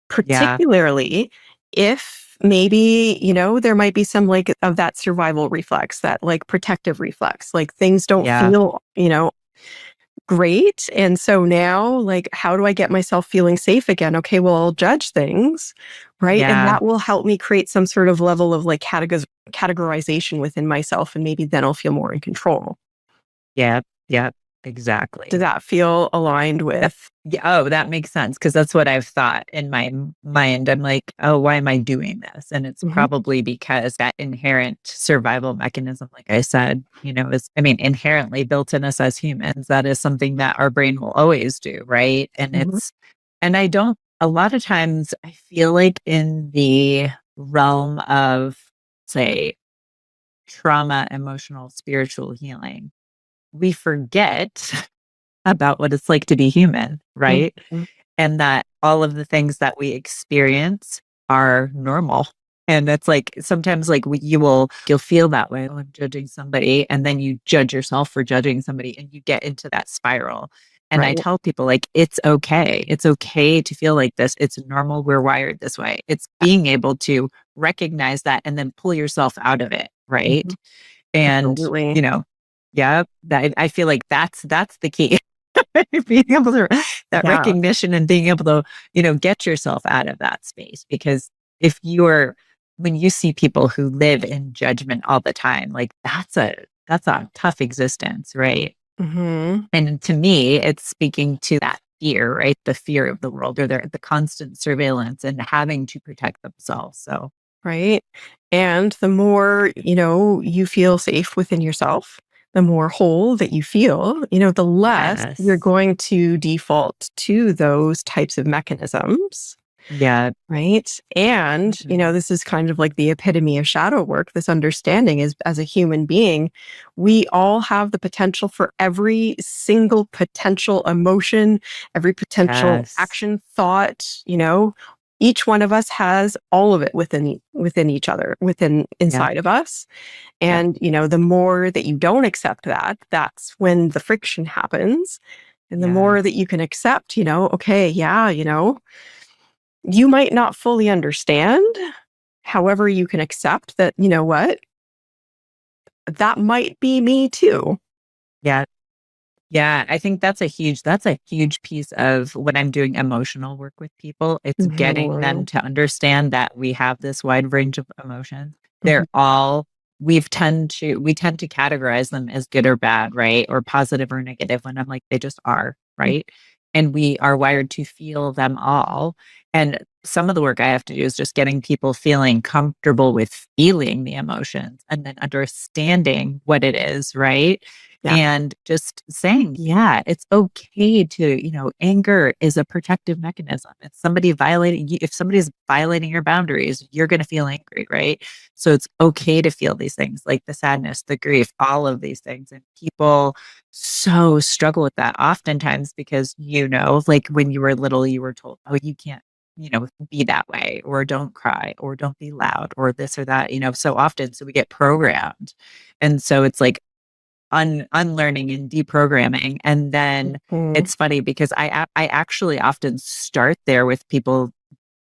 particularly if maybe, there might be some like of that survival reflex, that like protective reflex, like things don't Yeah. feel, great. And so now, like, how do I get myself feeling safe again? Okay, well, I'll judge things, right? And Yeah. that will help me create some sort of level of like categorization within myself. And maybe then I'll feel more in control. Yep, yep, Does exactly. that feel aligned That with? yeah, oh, that makes sense because that's what I've thought in my mind. I'm like, "Oh, why am I doing this?" And it's Mhm, probably because that inherent survival mechanism, like I said, is inherently built in us as humans. That is something that our brain will always do, right? mhm, And I don't a lot of times I feel like in the realm of, say, trauma, emotional, spiritual healing, we forget about what it's like to be human, right? mhm, And that all of the things that we experience are normal. And it's like sometimes like you'll feel that way. Oh, I'm judging somebody. And then you judge yourself for judging somebody and you get into that spiral. And I Right. tell people, like, it's okay. It's okay to feel like this. It's normal. We're wired this way. It's being able to recognize that and then pull yourself out of it. Right. Mhm. And, Absolutely. yeah, that I feel like that's the key. Being able to that Yeah. recognition and being able to, get yourself out of that space. Because if you're when you see people who live in judgment all the time, like that's a tough existence, right? Hmm. And to me, it's speaking to that fear, right? The fear of the world or the constant surveillance and having to protect themselves. So Right. And the more, you feel safe within yourself, the more whole that you feel, the less you're yes. going to default to those types of mechanisms. Yeah. Right. And, Mhm. this is kind of like the epitome of shadow work. This understanding is as a human being, we all have the potential for every single potential emotion, every potential Yes. action, thought, each one of us has all of it within each other, within Yeah. inside of us. Yeah. And, the more that you don't accept that, that's when the friction happens. And the more that Yes. you can accept, okay, yeah, you might not fully understand. However, you can accept that, you know what? That might be me too. Yeah. Yeah, I think that's a huge piece of when I'm doing emotional work with people. It's getting them Mhm, to understand that we have this wide range of emotions. mhm, They're all we tend to categorize them as good or bad, right? Or positive or negative when I'm like they just are, mm, right? And we are wired to feel them all. And some of the work I have to do is just getting people feeling comfortable with feeling the emotions and then understanding what it is, right? yeah, And just saying, yeah, it's okay to, anger is a protective mechanism. If somebody's violating your boundaries, you're going to feel angry, right? So it's okay to feel these things like the sadness, the grief, all of these things. And people so struggle with that oftentimes because, like when you were little, you were told, oh, you can't, be that way, or don't cry, or don't be loud, or this or that, so often. So we get programmed. And so it's like, unlearning and deprogramming. And then mhm, it's funny because I actually often start there with people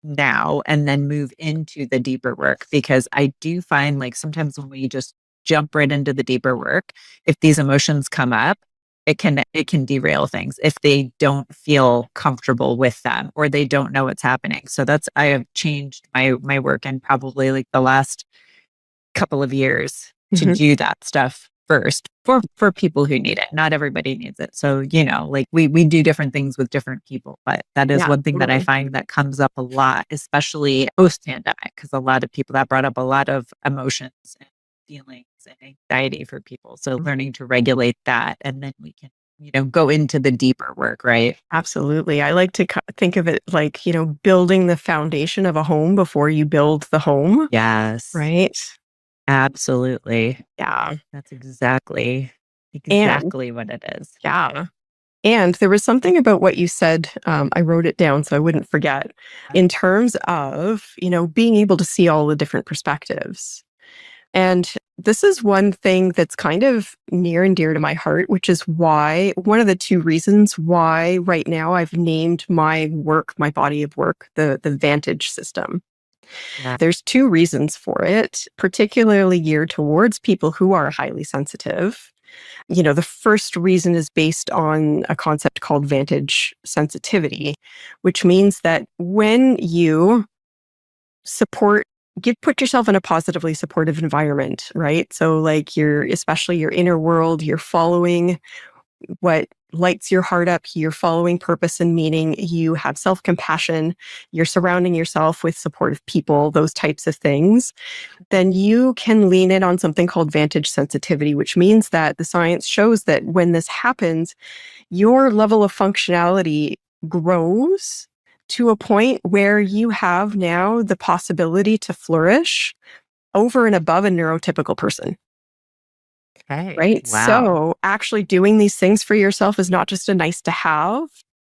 now and then move into the deeper work because I do find like sometimes when we just jump right into the deeper work, if these emotions come up, it can derail things if they don't feel comfortable with them or they don't know what's happening. So I have changed my work in probably like the last couple of years to mhm. do that stuff first for people who need it. Not everybody needs it. So, like we do different things with different people, but that is Yeah, one thing that I totally. find that comes up a lot, especially post pandemic, because a lot of people that brought up a lot of emotions and feelings and anxiety for people. So learning to regulate that and then we can, go into the deeper work, right? Absolutely. I like to think of it like, building the foundation of a home before you build the home, Yes, right? absolutely. Yeah. That's exactly And exactly what it is. yeah. And there was something about what you said, I wrote it down so I wouldn't forget, in terms of, being able to see all the different perspectives. And this is one thing that's kind of near and dear to my heart, which is why one of the two reasons why right now I've named my work, my body of work, the Vantage system. Yeah. There's two reasons for it, particularly geared towards people who are highly sensitive. The first reason is based on a concept called vantage sensitivity, which means that when you support put yourself in a positively supportive environment, right? So like especially your inner world, you're following what lights your heart up, you're following purpose and meaning, you have self-compassion, you're surrounding yourself with supportive people, those types of things, then you can lean in on something called vantage sensitivity, which means that the science shows that when this happens, your level of functionality grows to a point where you have now the possibility to flourish over and above a neurotypical person. Okay. Right? Wow. So, actually doing these things for yourself is not just a nice to have,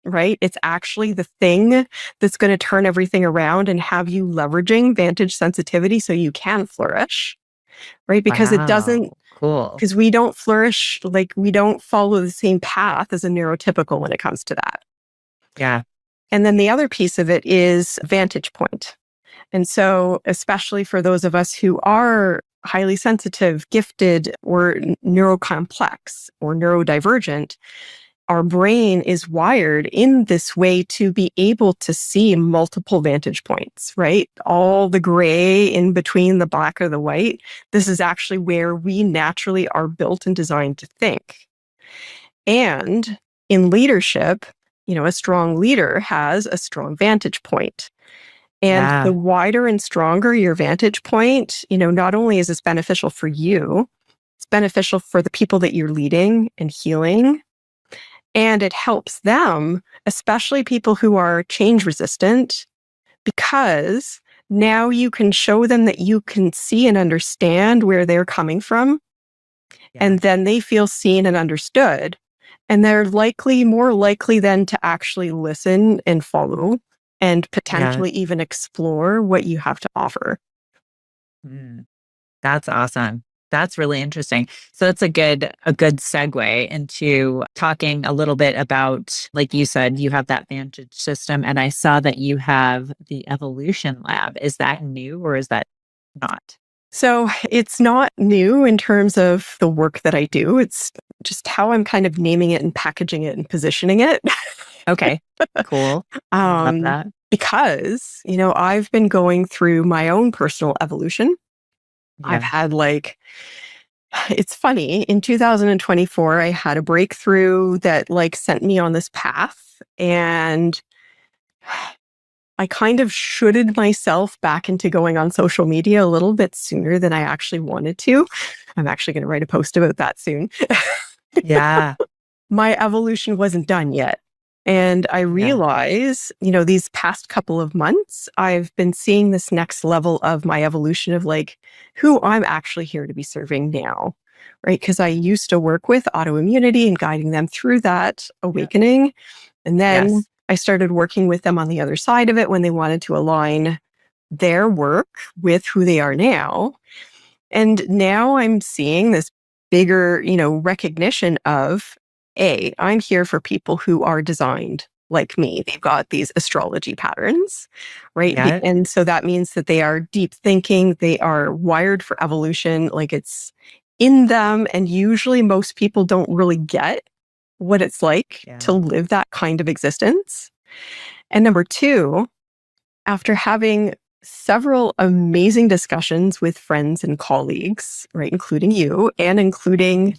right? It's actually the thing that's going to turn everything around and have you leveraging vantage sensitivity so you can flourish. right? Because it doesn't, Wow. Cool. because we don't flourish, like we don't follow the same path as a neurotypical when it comes to that. Yeah. And then the other piece of it is vantage point. And so, especially for those of us who are highly sensitive, gifted, or neurocomplex or neurodivergent, our brain is wired in this way to be able to see multiple vantage points, right? All the gray in between the black or the white. This is actually where we naturally are built and designed to think. And in leadership, a strong leader has a strong vantage point. And the Yeah. wider and stronger your vantage point, not only is this beneficial for you, it's beneficial for the people that you're leading and healing. And it helps them, especially people who are change resistant, because now you can show them that you can see and understand where they're coming from. Yeah. And then they feel seen and understood. And they're more likely then to actually listen and follow and Yeah. potentially even explore what you have to offer. Mm. That's awesome. That's really interesting. So it's a good segue into talking a little bit about, like you said, you have that Vantage system, and I saw that you have the Evolution Lab. Is that new or is that not? So it's not new in terms of the work that I do. It's just how I'm kind of naming it and packaging it and positioning it. Okay. Cool. Love um, that. because, I've been going through my own personal evolution. I've Yeah. had it's funny, in 2024, I had a breakthrough that sent me on this path, and I kind of shooted myself back into going on social media a little bit sooner than I actually wanted to. I'm actually going to write a post about that soon. Yeah. My evolution wasn't done yet. And I Yeah. realize, these past couple of months, I've been seeing this next level of my evolution of who I'm actually here to be serving now. Right. Because I used to work with autoimmunity and guiding them through that Yeah. awakening. And then Yes. I started working with them on the other side of it when they wanted to align their work with who they are now. And now I'm seeing this bigger, recognition of I'm here for people who are designed like me. They've got these astrology patterns, right? Yeah. And so that means that they are deep thinking, they are wired for evolution, like it's in them. And usually most people don't really get what it's like to Yeah. live that kind of existence. And number two, after having several amazing discussions with friends and colleagues, right, including you and including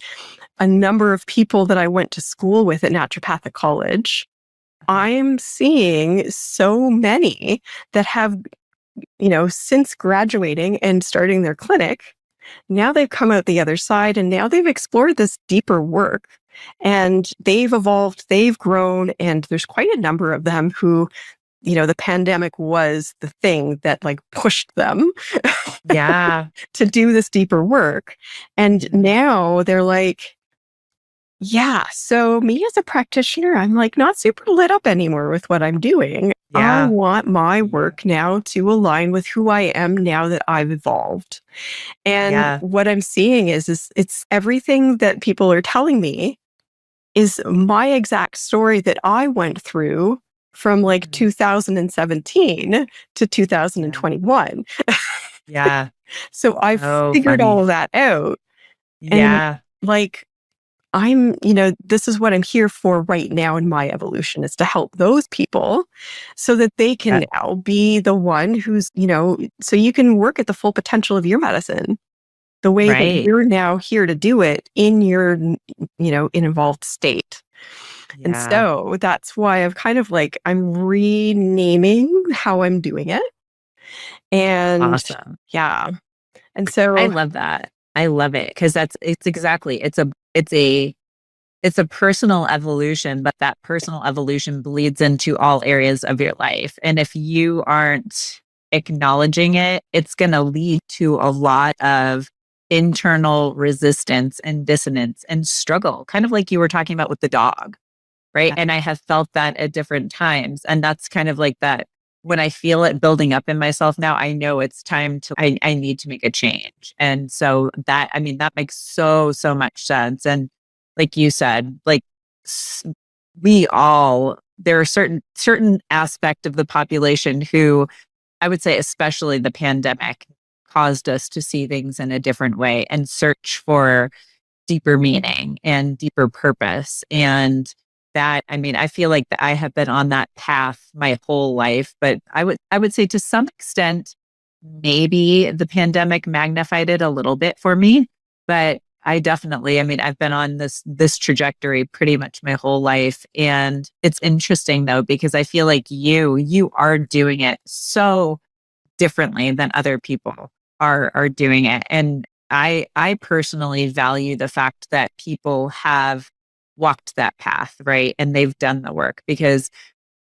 a number of people that I went to school with at naturopathic college, I'm seeing so many that have, since graduating and starting their clinic, now they've come out the other side and now they've explored this deeper work and they've evolved, they've grown, and there's quite a number of them who, the pandemic was the thing that pushed them Yeah. to do this deeper work. And Mhm. now they're like, yeah, so me as a practitioner, I'm not super lit up anymore with what I'm doing. I Yeah. want my Yeah. work now to align with who I am now that I've evolved. And Yeah. what I'm seeing is it's everything that people are telling me is my exact story that I went through from Mhm. 2017 to Yeah. 2021. Yeah. So I've Oh, figured all funny. of that out. And Yeah. like, this is what I'm here for right now in my evolution is to help those people so that they Yeah. can now be the one who's, so you can work at the full potential of your medicine the way that Right. you're now here to do it in your, involved state. And Yeah. so that's why I've kind of I'm renaming how I'm doing it. And Awesome. yeah. And I so love that. I love it because it's exactly it's a personal evolution, but that personal evolution bleeds into all areas of your life. And if you aren't acknowledging it, it's going to lead to a lot of internal resistance and dissonance and struggle, kind of like you were talking about with the dog, right? yeah, And I have felt that at different times. And that's kind of like that. when I feel it building up in myself now, I know it's time I need to make a change. And so that, I mean, that makes so much sense. And like you said, like s- we all, there are certain aspect of the population who I would say, especially the pandemic caused us to see things in a different way and search for deeper meaning and deeper purpose. And that, I mean, I feel like that I have been on that path my whole life, but I would say to some extent, maybe the pandemic magnified it a little bit for me, but I definitely, I mean, I've been on this trajectory pretty much my whole life. And it's interesting though, because I feel like you are doing it so differently than other people are doing it. And I personally value the fact that people have walked that path, right? And they've done the work, because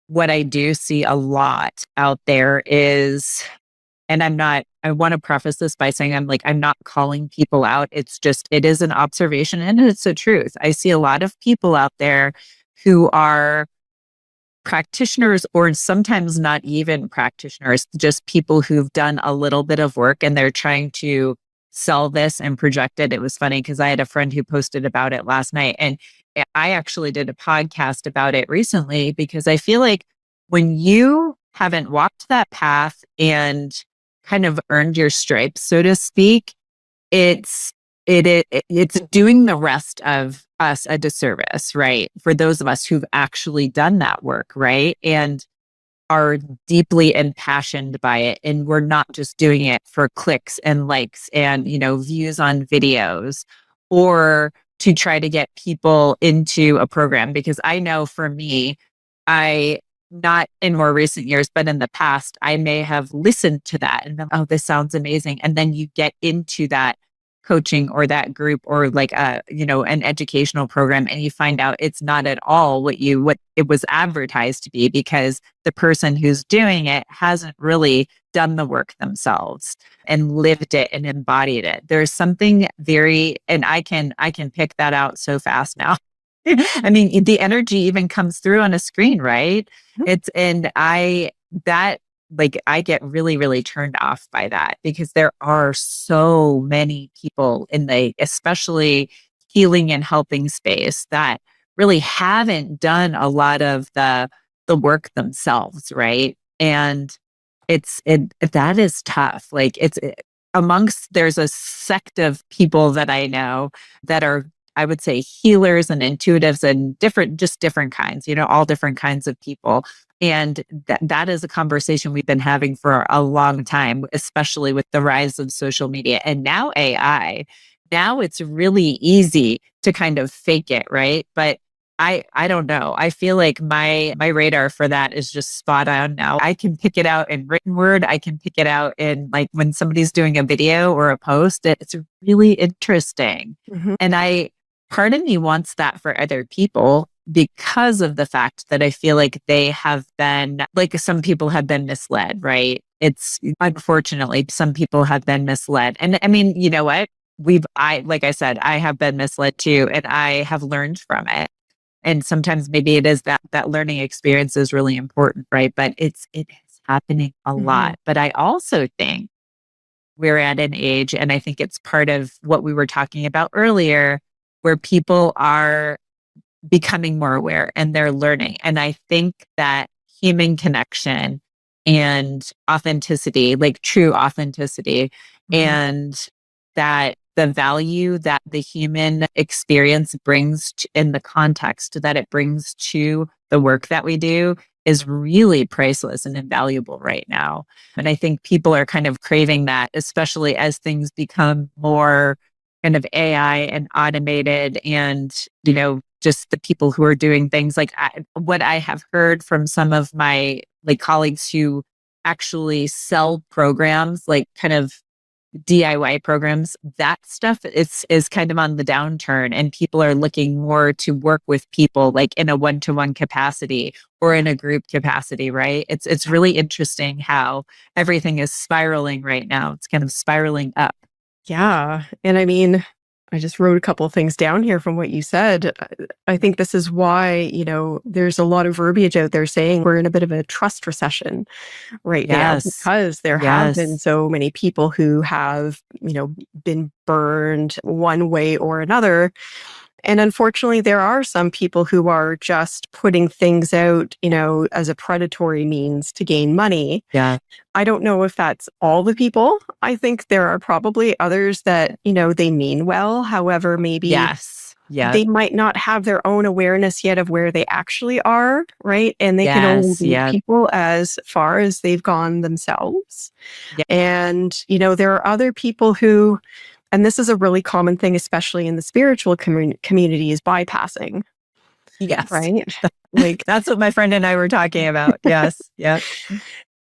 what I do see a lot out there is, and I want to preface this by saying I'm not calling people out. It's just, it is an observation and it's a truth. I see a lot of people out there who are practitioners, or sometimes not even practitioners, just people who've done a little bit of work and they're trying to sell this and project it. It was funny because I had a friend who posted about it last night, and I actually did a podcast about it recently, because I feel like when you haven't walked that path and kind of earned your stripes, so to speak, it's it's doing the rest of us a disservice, right? For those of us who've actually done that work, right? And are deeply impassioned by it. And we're not just doing it for clicks and likes and, views on videos, or to try to get people into a program. Because I know for me, I, not in more recent years, but in the past, I may have listened to that and been, oh, this sounds amazing. And then you get into that coaching or that group, or like an educational program, and you find out it's not at all what it was advertised to be, because the person who's doing it hasn't really done the work themselves and lived it and embodied it. There's something very, and I can pick that out so fast now. I mean, the energy even comes through on a screen, right? It's, and that, like, I get really turned off by that, because there are so many people in the, especially healing and helping space, that really haven't done a lot of the work themselves, right? And that is tough. Like, amongst, there's a sect of people that I know that are, I would say, healers and intuitives and different kinds, all different kinds of people. And that is a conversation we've been having for a long time, especially with the rise of social media and now AI. Now it's really easy to kind of fake it, right? But I don't know. I feel like my radar for that is just spot on now. I can pick it out in written word. I can pick it out in, like, when somebody's doing a video or a post. It's really interesting. Mhm. And part of me wants that for other people, because of the fact that I feel like they have been, like, some people have been misled, right? It's, unfortunately, some people have been misled. And I mean, you know what? Like I said, I have been misled too, and I have learned from it. And sometimes maybe it is that learning experience is really important, right? But it is happening a Mhm. lot. But I also think we're at an age, and I think it's part of what we were talking about earlier, where people are becoming more aware and they're learning. And I think that human connection and authenticity, like true authenticity, Mhm. and that the value that the human experience brings in the context that it brings to the work that we do, is really priceless and invaluable right now. And I think people are kind of craving that, especially as things become more kind of AI and automated, and, just the people who are doing things like, what I have heard from some of my, like, colleagues who actually sell programs, like kind of DIY programs, that stuff is kind of on the downturn, and people are looking more to work with people, like in a one-to-one capacity or in a group capacity, right? It's really interesting how everything is spiraling right now. It's kind of spiraling up. Yeah. And I mean, I just wrote a couple of things down here from what you said. I think this is why, there's a lot of verbiage out there saying we're in a bit of a trust recession right now, Yes. because there have been Yes. so many people who have, been burned one way or another. And unfortunately, there are some people who are just putting things out, as a predatory means to gain money. Yeah. I don't know if that's all the people. I think there are probably others that, they mean well. However, maybe Yes. Yeah. they might not have their own awareness yet of where they actually are, right? And they can only Yes. lead Yeah. people as far as they've gone themselves. Yeah. And, there are other people who, and this is a really common thing, especially in the spiritual community, is bypassing, Yes. right? Like, That's what my friend and I were talking about. Yes. Yeah.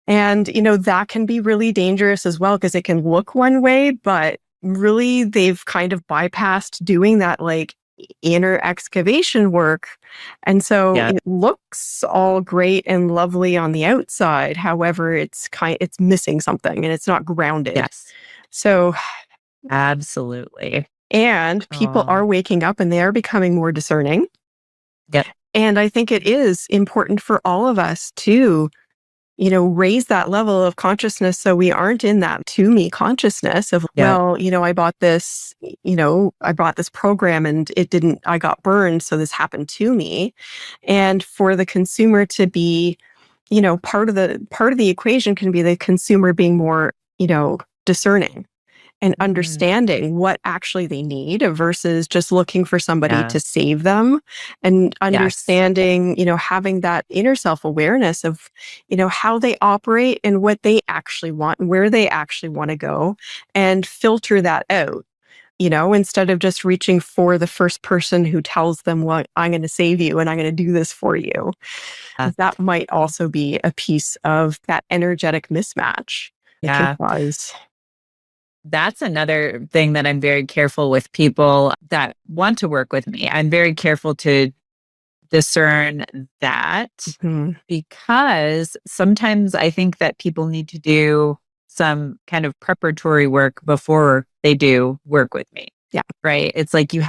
and, that can be really dangerous as well because it can look one way, but really they've kind of bypassed doing that like inner excavation work. And so Yeah. it looks all great and lovely on the outside. However, it's missing something and it's not grounded. Yes. So, Absolutely. and people Oh. are waking up and they are becoming more discerning. Yep. And I think it is important for all of us to, raise that level of consciousness so we aren't in that to me consciousness of, Yep. well, I bought this program and I got burned. So this happened to me. And for the consumer to be, part of the equation can be the consumer being more, discerning and Mm, understanding what actually they need versus just looking for somebody yeah. to save them, and Yes. understanding, having that inner self-awareness of, how they operate and what they actually want and where they actually want to go, and filter that out, instead of just reaching for the first person who tells them, what I'm going to save you and I'm going to do this for you. Yeah. That might also be a piece of that energetic mismatch that can Yeah. cause. That's another thing that I'm very careful with people that want to work with me. I'm very careful to discern that Mhm. because sometimes I think that people need to do some kind of preparatory work before they do work with me. Yeah. Right. It's like you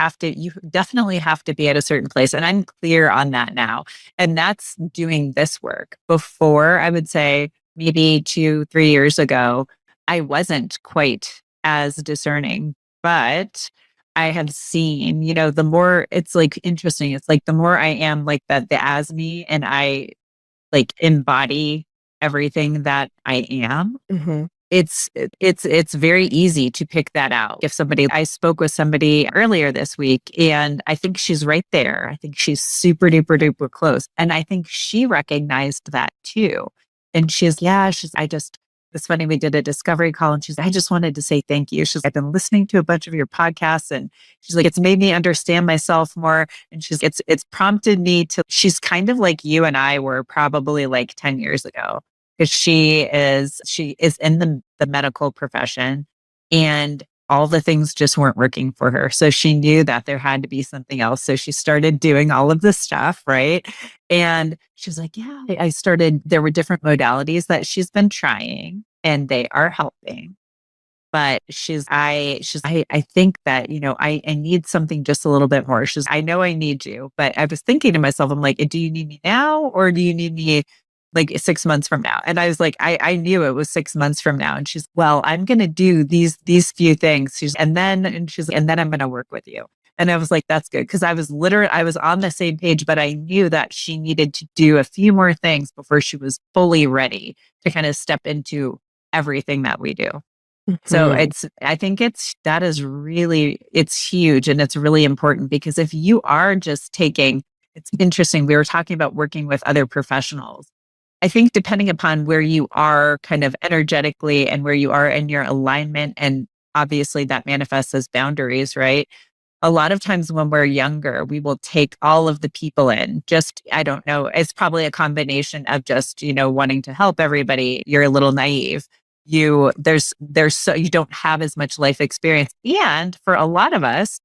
definitely have to be at a certain place. And I'm clear on that now. And that's doing this work. Before, I would say maybe 2, 3 years ago, I wasn't quite as discerning, but I have seen, the more it's like interesting, it's like the more I am like that, the as me, and I like embody everything that I am, Mhm. it's very easy to pick that out. If somebody I spoke with somebody earlier this week, and I think she's right there. I think she's super duper duper close. And I think she recognized that too. And it's funny, we did a discovery call and I just wanted to say thank you. I've been listening to a bunch of your podcasts, and she's like, it's made me understand myself more. And it's prompted me she's kind of like you and I were probably like 10 years ago, because she is in the medical profession, and all the things just weren't working for her. So she knew that there had to be something else. So she started doing all of this stuff, right? And she's like, yeah, there were different modalities that she's been trying and they are helping. But I think that, I need something just a little bit more. I know I need you, but I was thinking to myself, I'm like, do you need me now or do you need me like 6 months from now? And I was like, I knew it was 6 months from now. And she's, well, I'm going to do these few things. And then I'm going to work with you. And I was like, that's good. Cause I was on the same page, but I knew that she needed to do a few more things before she was fully ready to kind of step into everything that we do. So Mhm. I think it's huge and it's really important, because if you are just it's interesting. We were talking about working with other professionals. I think depending upon where you are kind of energetically and where you are in your alignment, and obviously that manifests as boundaries, right? A lot of times when we're younger, we will take all of the people in. I don't know, it's probably a combination of just, wanting to help everybody. You're a little naive. You don't have as much life experience. And for a lot of us,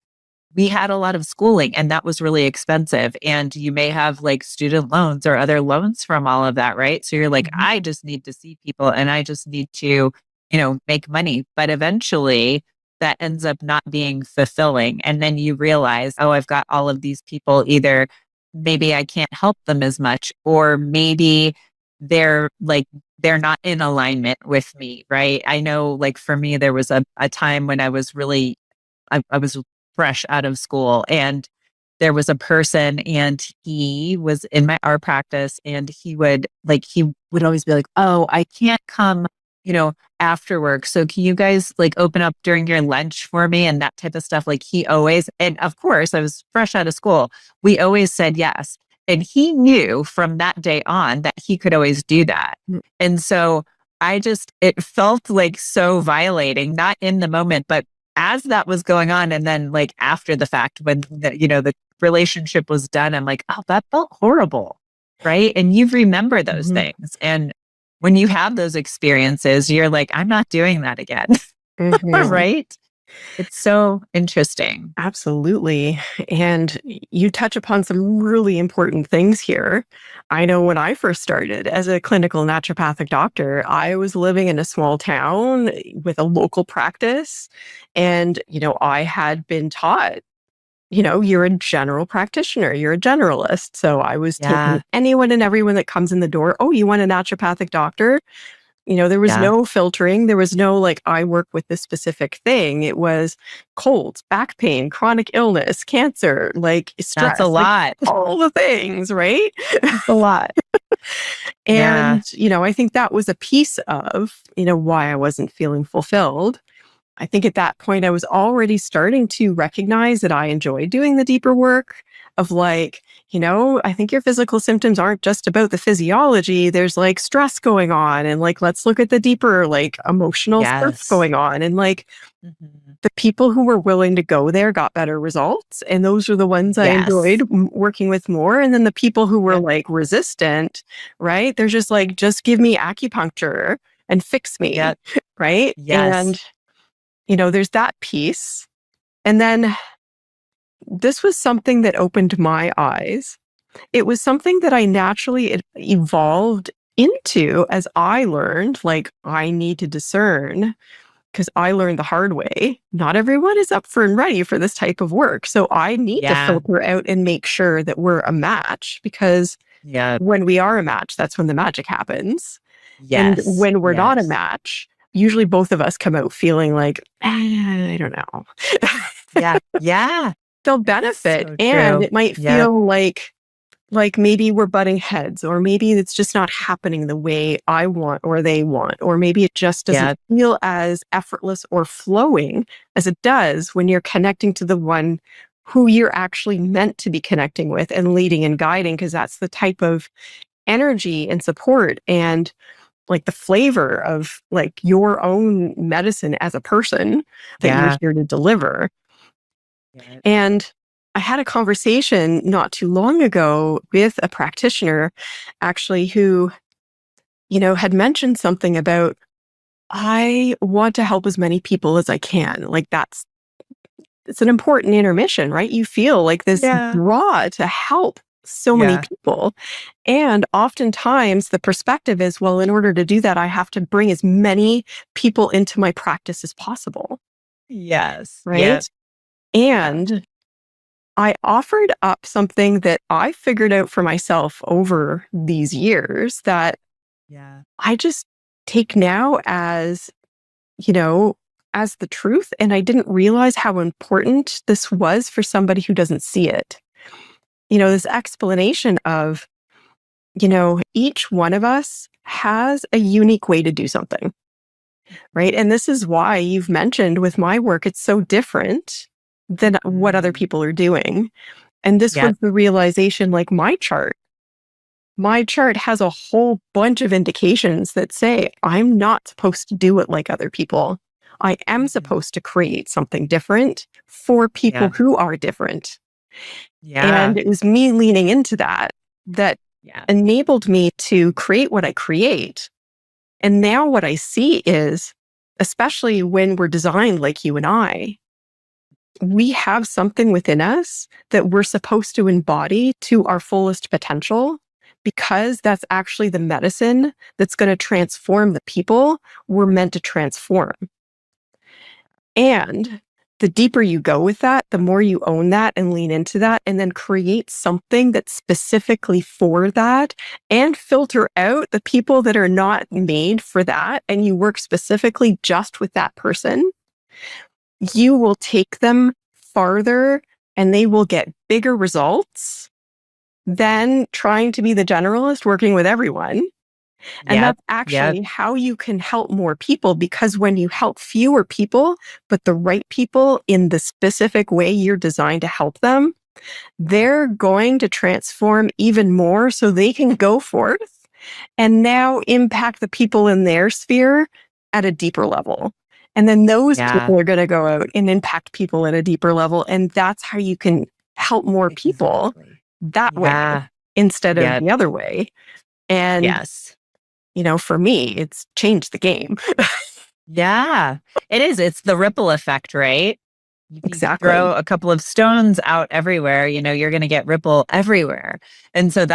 we had a lot of schooling and that was really expensive. And you may have like student loans or other loans from all of that, right? So you're like, Mhm. I just need to see people and I just need to, make money. But eventually, that ends up not being fulfilling. And then you realize, oh, I've got all of these people, either maybe I can't help them as much, or maybe they're like, they're not in alignment with me, right? I know, like, for me, there was a time when I was really, I was fresh out of school, and there was a person, and he was in my art practice, and he would always be like, oh, I can't come, after work. So can you guys like open up during your lunch for me, and that type of stuff? Like, he always, and of course I was fresh out of school. We always said yes. And he knew from that day on that he could always do that. Mm. And so it felt like so violating, not in the moment, but as that was going on. And then like after the fact, when the relationship was done, I'm like, oh, that felt horrible. Right. And you remember those Mhm. things. And when you have those experiences, you're like, I'm not doing that again. Mhm. Right. It's so interesting. Absolutely. And you touch upon some really important things here. I know when I first started as a clinical naturopathic doctor, I was living in a small town with a local practice. And, I had been taught, you're a general practitioner, you're a generalist. So I was taking Yeah. anyone and everyone that comes in the door. Oh, you want a naturopathic doctor? There was Yeah. no filtering. There was no like, I work with this specific thing. It was colds, back pain, chronic illness, cancer, like That's a stress, like lot. all the things, right? That's a lot. Yeah. And, I think that was a piece of, why I wasn't feeling fulfilled. I think at that point, I was already starting to recognize that I enjoy doing the deeper work of like, I think your physical symptoms aren't just about the physiology. There's like stress going on. And like, let's look at the deeper, like emotional stuff Yes. going on. And like, Mhm. the people who were willing to go there got better results. And those are the ones I enjoyed Yes. working with more. And then the people who were Yep. like resistant, right? They're just like, just give me acupuncture and fix me. Yep. Right. Yes. And there's that piece. And then this was something that opened my eyes. It was something that I naturally evolved into as I learned, like, I need to discern because I learned the hard way. Not everyone is up for and ready for this type of work. So I need to Yeah. filter out and make sure that we're a match because Yep. when we are a match, that's when the magic happens. And Yes. when we're not a Yes. match, usually both of us come out feeling like, I don't know. Yeah. Yeah. They'll benefit So and true. it might Yep. feel like maybe we're butting heads or maybe it's just not happening the way I want or they want or maybe it just doesn't Yep. feel as effortless or flowing as it does when you're connecting to the one who you're actually meant to be connecting with and leading and guiding because that's the type of energy and support and like the flavor of like your own medicine as a person that you're Yeah. here to deliver. Yep. And I had a conversation not too long ago with a practitioner actually who, had mentioned something about I want to help as many people as I can. Like it's an important intermission, right? You feel like this Yeah. draw to help so many Yeah. people. And oftentimes the perspective is, well, in order to do that, I have to bring as many people into my practice as possible. Yes. Right. Yep. Yeah. And I offered up something that I figured out for myself over these years that Yeah. I just take now as, as the truth. And I didn't realize how important this was for somebody who doesn't see it. This explanation of, each one of us has a unique way to do something, right? And this is why you've mentioned with my work, it's so different than what other Mhm. people are doing. And this was Yep. the realization like my chart. My chart has a whole bunch of indications that say I'm not supposed to do it like other people. I am Mhm. supposed to create something different for people Yeah. who are different. Yeah. And it was me leaning into that Yeah. enabled me to create what I create. And now what I see is, especially when we're designed like you and I, we have something within us that we're supposed to embody to our fullest potential because that's actually the medicine that's going to transform the people we're meant to transform. And the deeper you go with that, the more you own that and lean into that, and then create something that's specifically for that, and filter out the people that are not made for that. And you work specifically just with that person. You will take them farther and they will get bigger results than trying to be the generalist working with everyone. And Yep. that's Yep. actually how you can help more people, because when you help fewer people, but the right people in the specific way you're designed to help them, they're going to transform even more so they can go forth and now impact the people in their sphere at a deeper level. And then those Yeah. people are going to go out and impact people at a deeper level. And that's how you can help more people Exactly. that way Yeah. instead of Yep. the other way. And Yes. for me, it's changed the game. Yeah, it is. It's the ripple effect, right? If you Exactly. throw a couple of stones out everywhere, you're going to get ripple everywhere. And so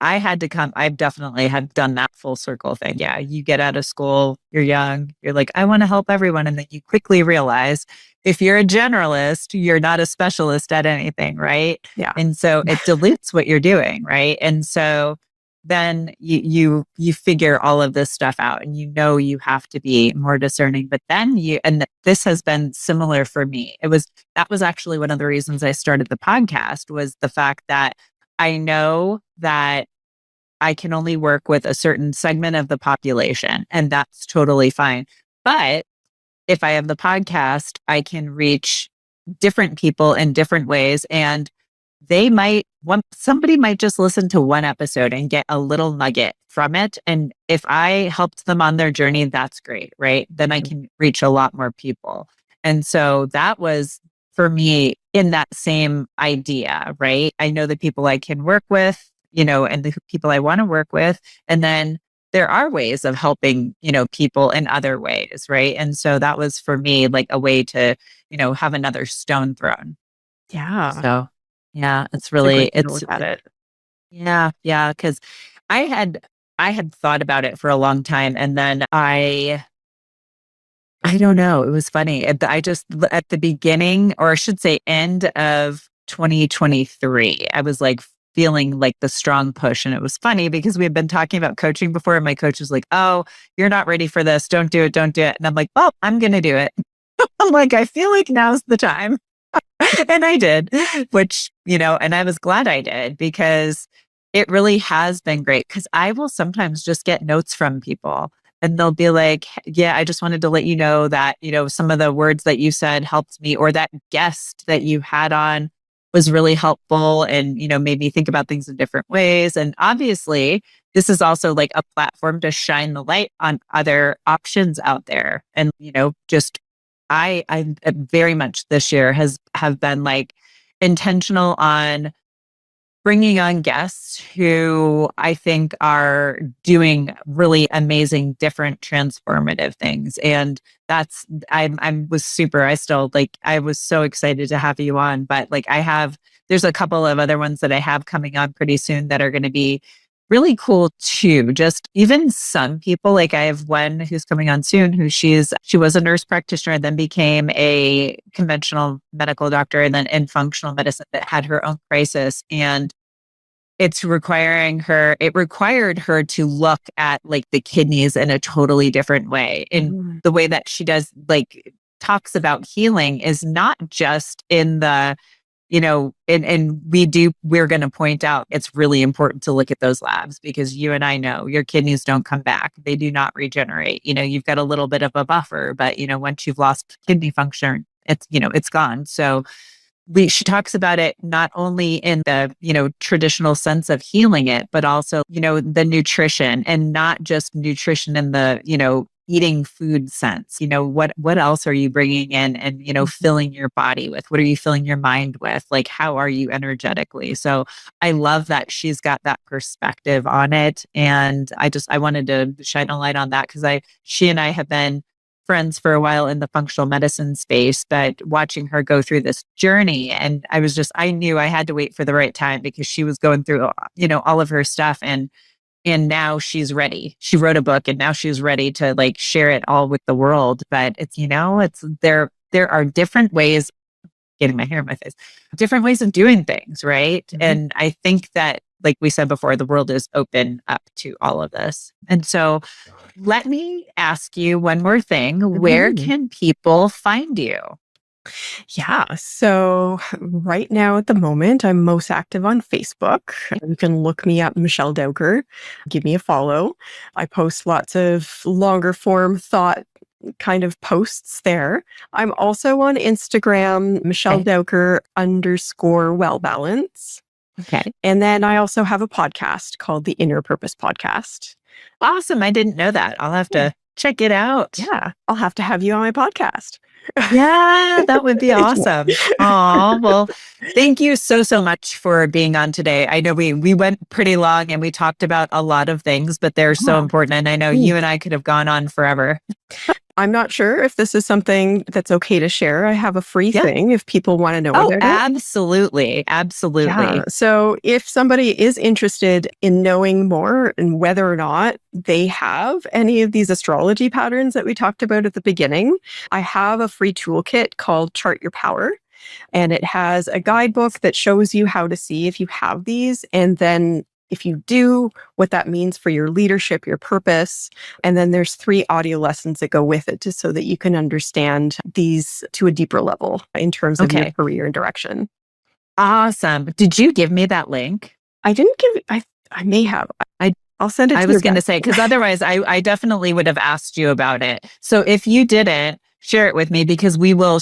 I've definitely had done that full circle thing. Yeah. You get out of school, you're young, you're like, I want to help everyone. And then you quickly realize if you're a generalist, you're not a specialist at anything, right? Yeah. And so it dilutes what you're doing, right? And so then you figure all of this stuff out, and you have to be more discerning. But then this has been similar for me. That was actually one of the reasons I started the podcast, was the fact that I know that I can only work with a certain segment of the population, and that's totally fine. But if I have the podcast, I can reach different people in different ways, and somebody might just listen to one episode and get a little nugget from it. And if I helped them on their journey, that's great, right? Then I can reach a lot more people. And so that was for me in that same idea, right? I know the people I can work with, and the people I want to work with. And then there are ways of helping, people in other ways, right? And so that was for me like a way to, have another stone thrown. Yeah. So yeah, It's a great way to look at it. yeah, yeah, because I had I had thought about it for a long time, and then I don't know, it was funny. At the beginning, or I should say end of 2023, I was like feeling like the strong push. And it was funny because we had been talking about coaching before, and my coach was like, "Oh, you're not ready for this. Don't do it. Don't do it." And I'm like, "Well, I'm gonna do it." I'm like, I feel like now's the time. And I did, and I was glad I did, because it really has been great. Because I will sometimes just get notes from people, and they'll be like, yeah, I just wanted to let you know that, some of the words that you said helped me, or that guest that you had on was really helpful and, made me think about things in different ways. And obviously, this is also like a platform to shine the light on other options out there. And, just I very much this year have been like intentional on bringing on guests who I think are doing really amazing, different, transformative things. And I was super, I still like, I was so excited to have you on, but like there's a couple of other ones that I have coming on pretty soon that are going to be really cool too. Just even some people, like I have one who's coming on soon, she was a nurse practitioner and then became a conventional medical doctor, and then in functional medicine, that had her own crisis. And it required her to look at like the kidneys in a totally different way. In Mhm. the way that she does, like, talks about healing is not just in the, and we're going to point out it's really important to look at those labs, because you and I know your kidneys don't come back. They do not regenerate. You've got a little bit of a buffer, but once you've lost kidney function, it's gone. So she talks about it not only in the, traditional sense of healing it, but also, the nutrition, and not just nutrition in the, eating food sense. What else are you bringing in and, filling your body with? What are you filling your mind with? Like, how are you energetically? So I love that she's got that perspective on it. And I wanted to shine a light on that, because she and I have been friends for a while in the functional medicine space, but watching her go through this journey, and I knew I had to wait for the right time, because she was going through, all of her stuff, and now she's ready. She wrote a book, and now she's ready to like share it all with the world. But it's there are different ways, getting my hair in my face, different ways of doing things, right? And I think that, like we said before, the world is open up to all of this. And so let me ask you one more thing. Where can people find you? Yeah. So right now at the moment, I'm most active on Facebook. You can look me up, Michelle Dowker. Give me a follow. I post lots of longer form thought kind of posts there. I'm also on Instagram, Michelle Okay. Dowker _ well balance. Okay. And then I also have a podcast called the Inner Purpose Podcast. Awesome. I didn't know that. I'll have to check it out. Yeah. I'll have to have you on my podcast. Yeah, that would be awesome. Oh, well, thank you so, so much for being on today. I know we went pretty long and we talked about a lot of things, but they're so important. And I know you and I could have gone on forever. I'm not sure if this is something that's okay to share. I have a free thing if people want to know about it. Absolutely. Absolutely. Yeah. So if somebody is interested in knowing more and whether or not they have any of these astrology patterns that we talked about at the beginning, I have a free toolkit called Chart Your Power. And it has a guidebook that shows you how to see if you have these. And then if you do, what that means for your leadership, your purpose. And then there's 3 audio lessons that go with it just so that you can understand these to a deeper level in terms of your career and direction. Awesome. Did you give me that link? I didn't give it. I may have. I'll send it to you. I was going to say, because otherwise I definitely would have asked you about it. So if you didn't, share it with me, because we will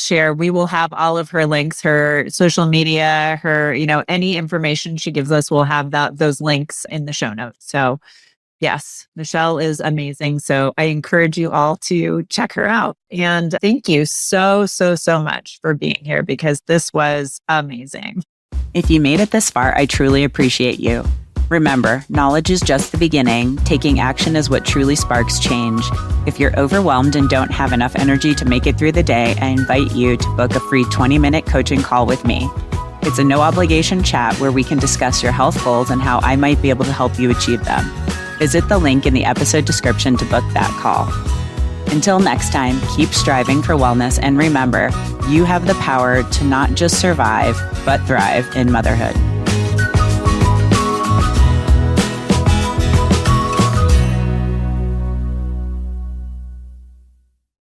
have all of her links, her social media, her, any information she gives us, we'll have those links in the show notes. So yes, Michelle is amazing. So I encourage you all to check her out. And thank you so, so, so much for being here, because this was amazing. If you made it this far, I truly appreciate you. Remember, knowledge is just the beginning. Taking action is what truly sparks change. If you're overwhelmed and don't have enough energy to make it through the day, I invite you to book a free 20-minute coaching call with me. It's a no-obligation chat where we can discuss your health goals and how I might be able to help you achieve them. Visit the link in the episode description to book that call. Until next time, keep striving for wellness, and remember, you have the power to not just survive, but thrive in motherhood.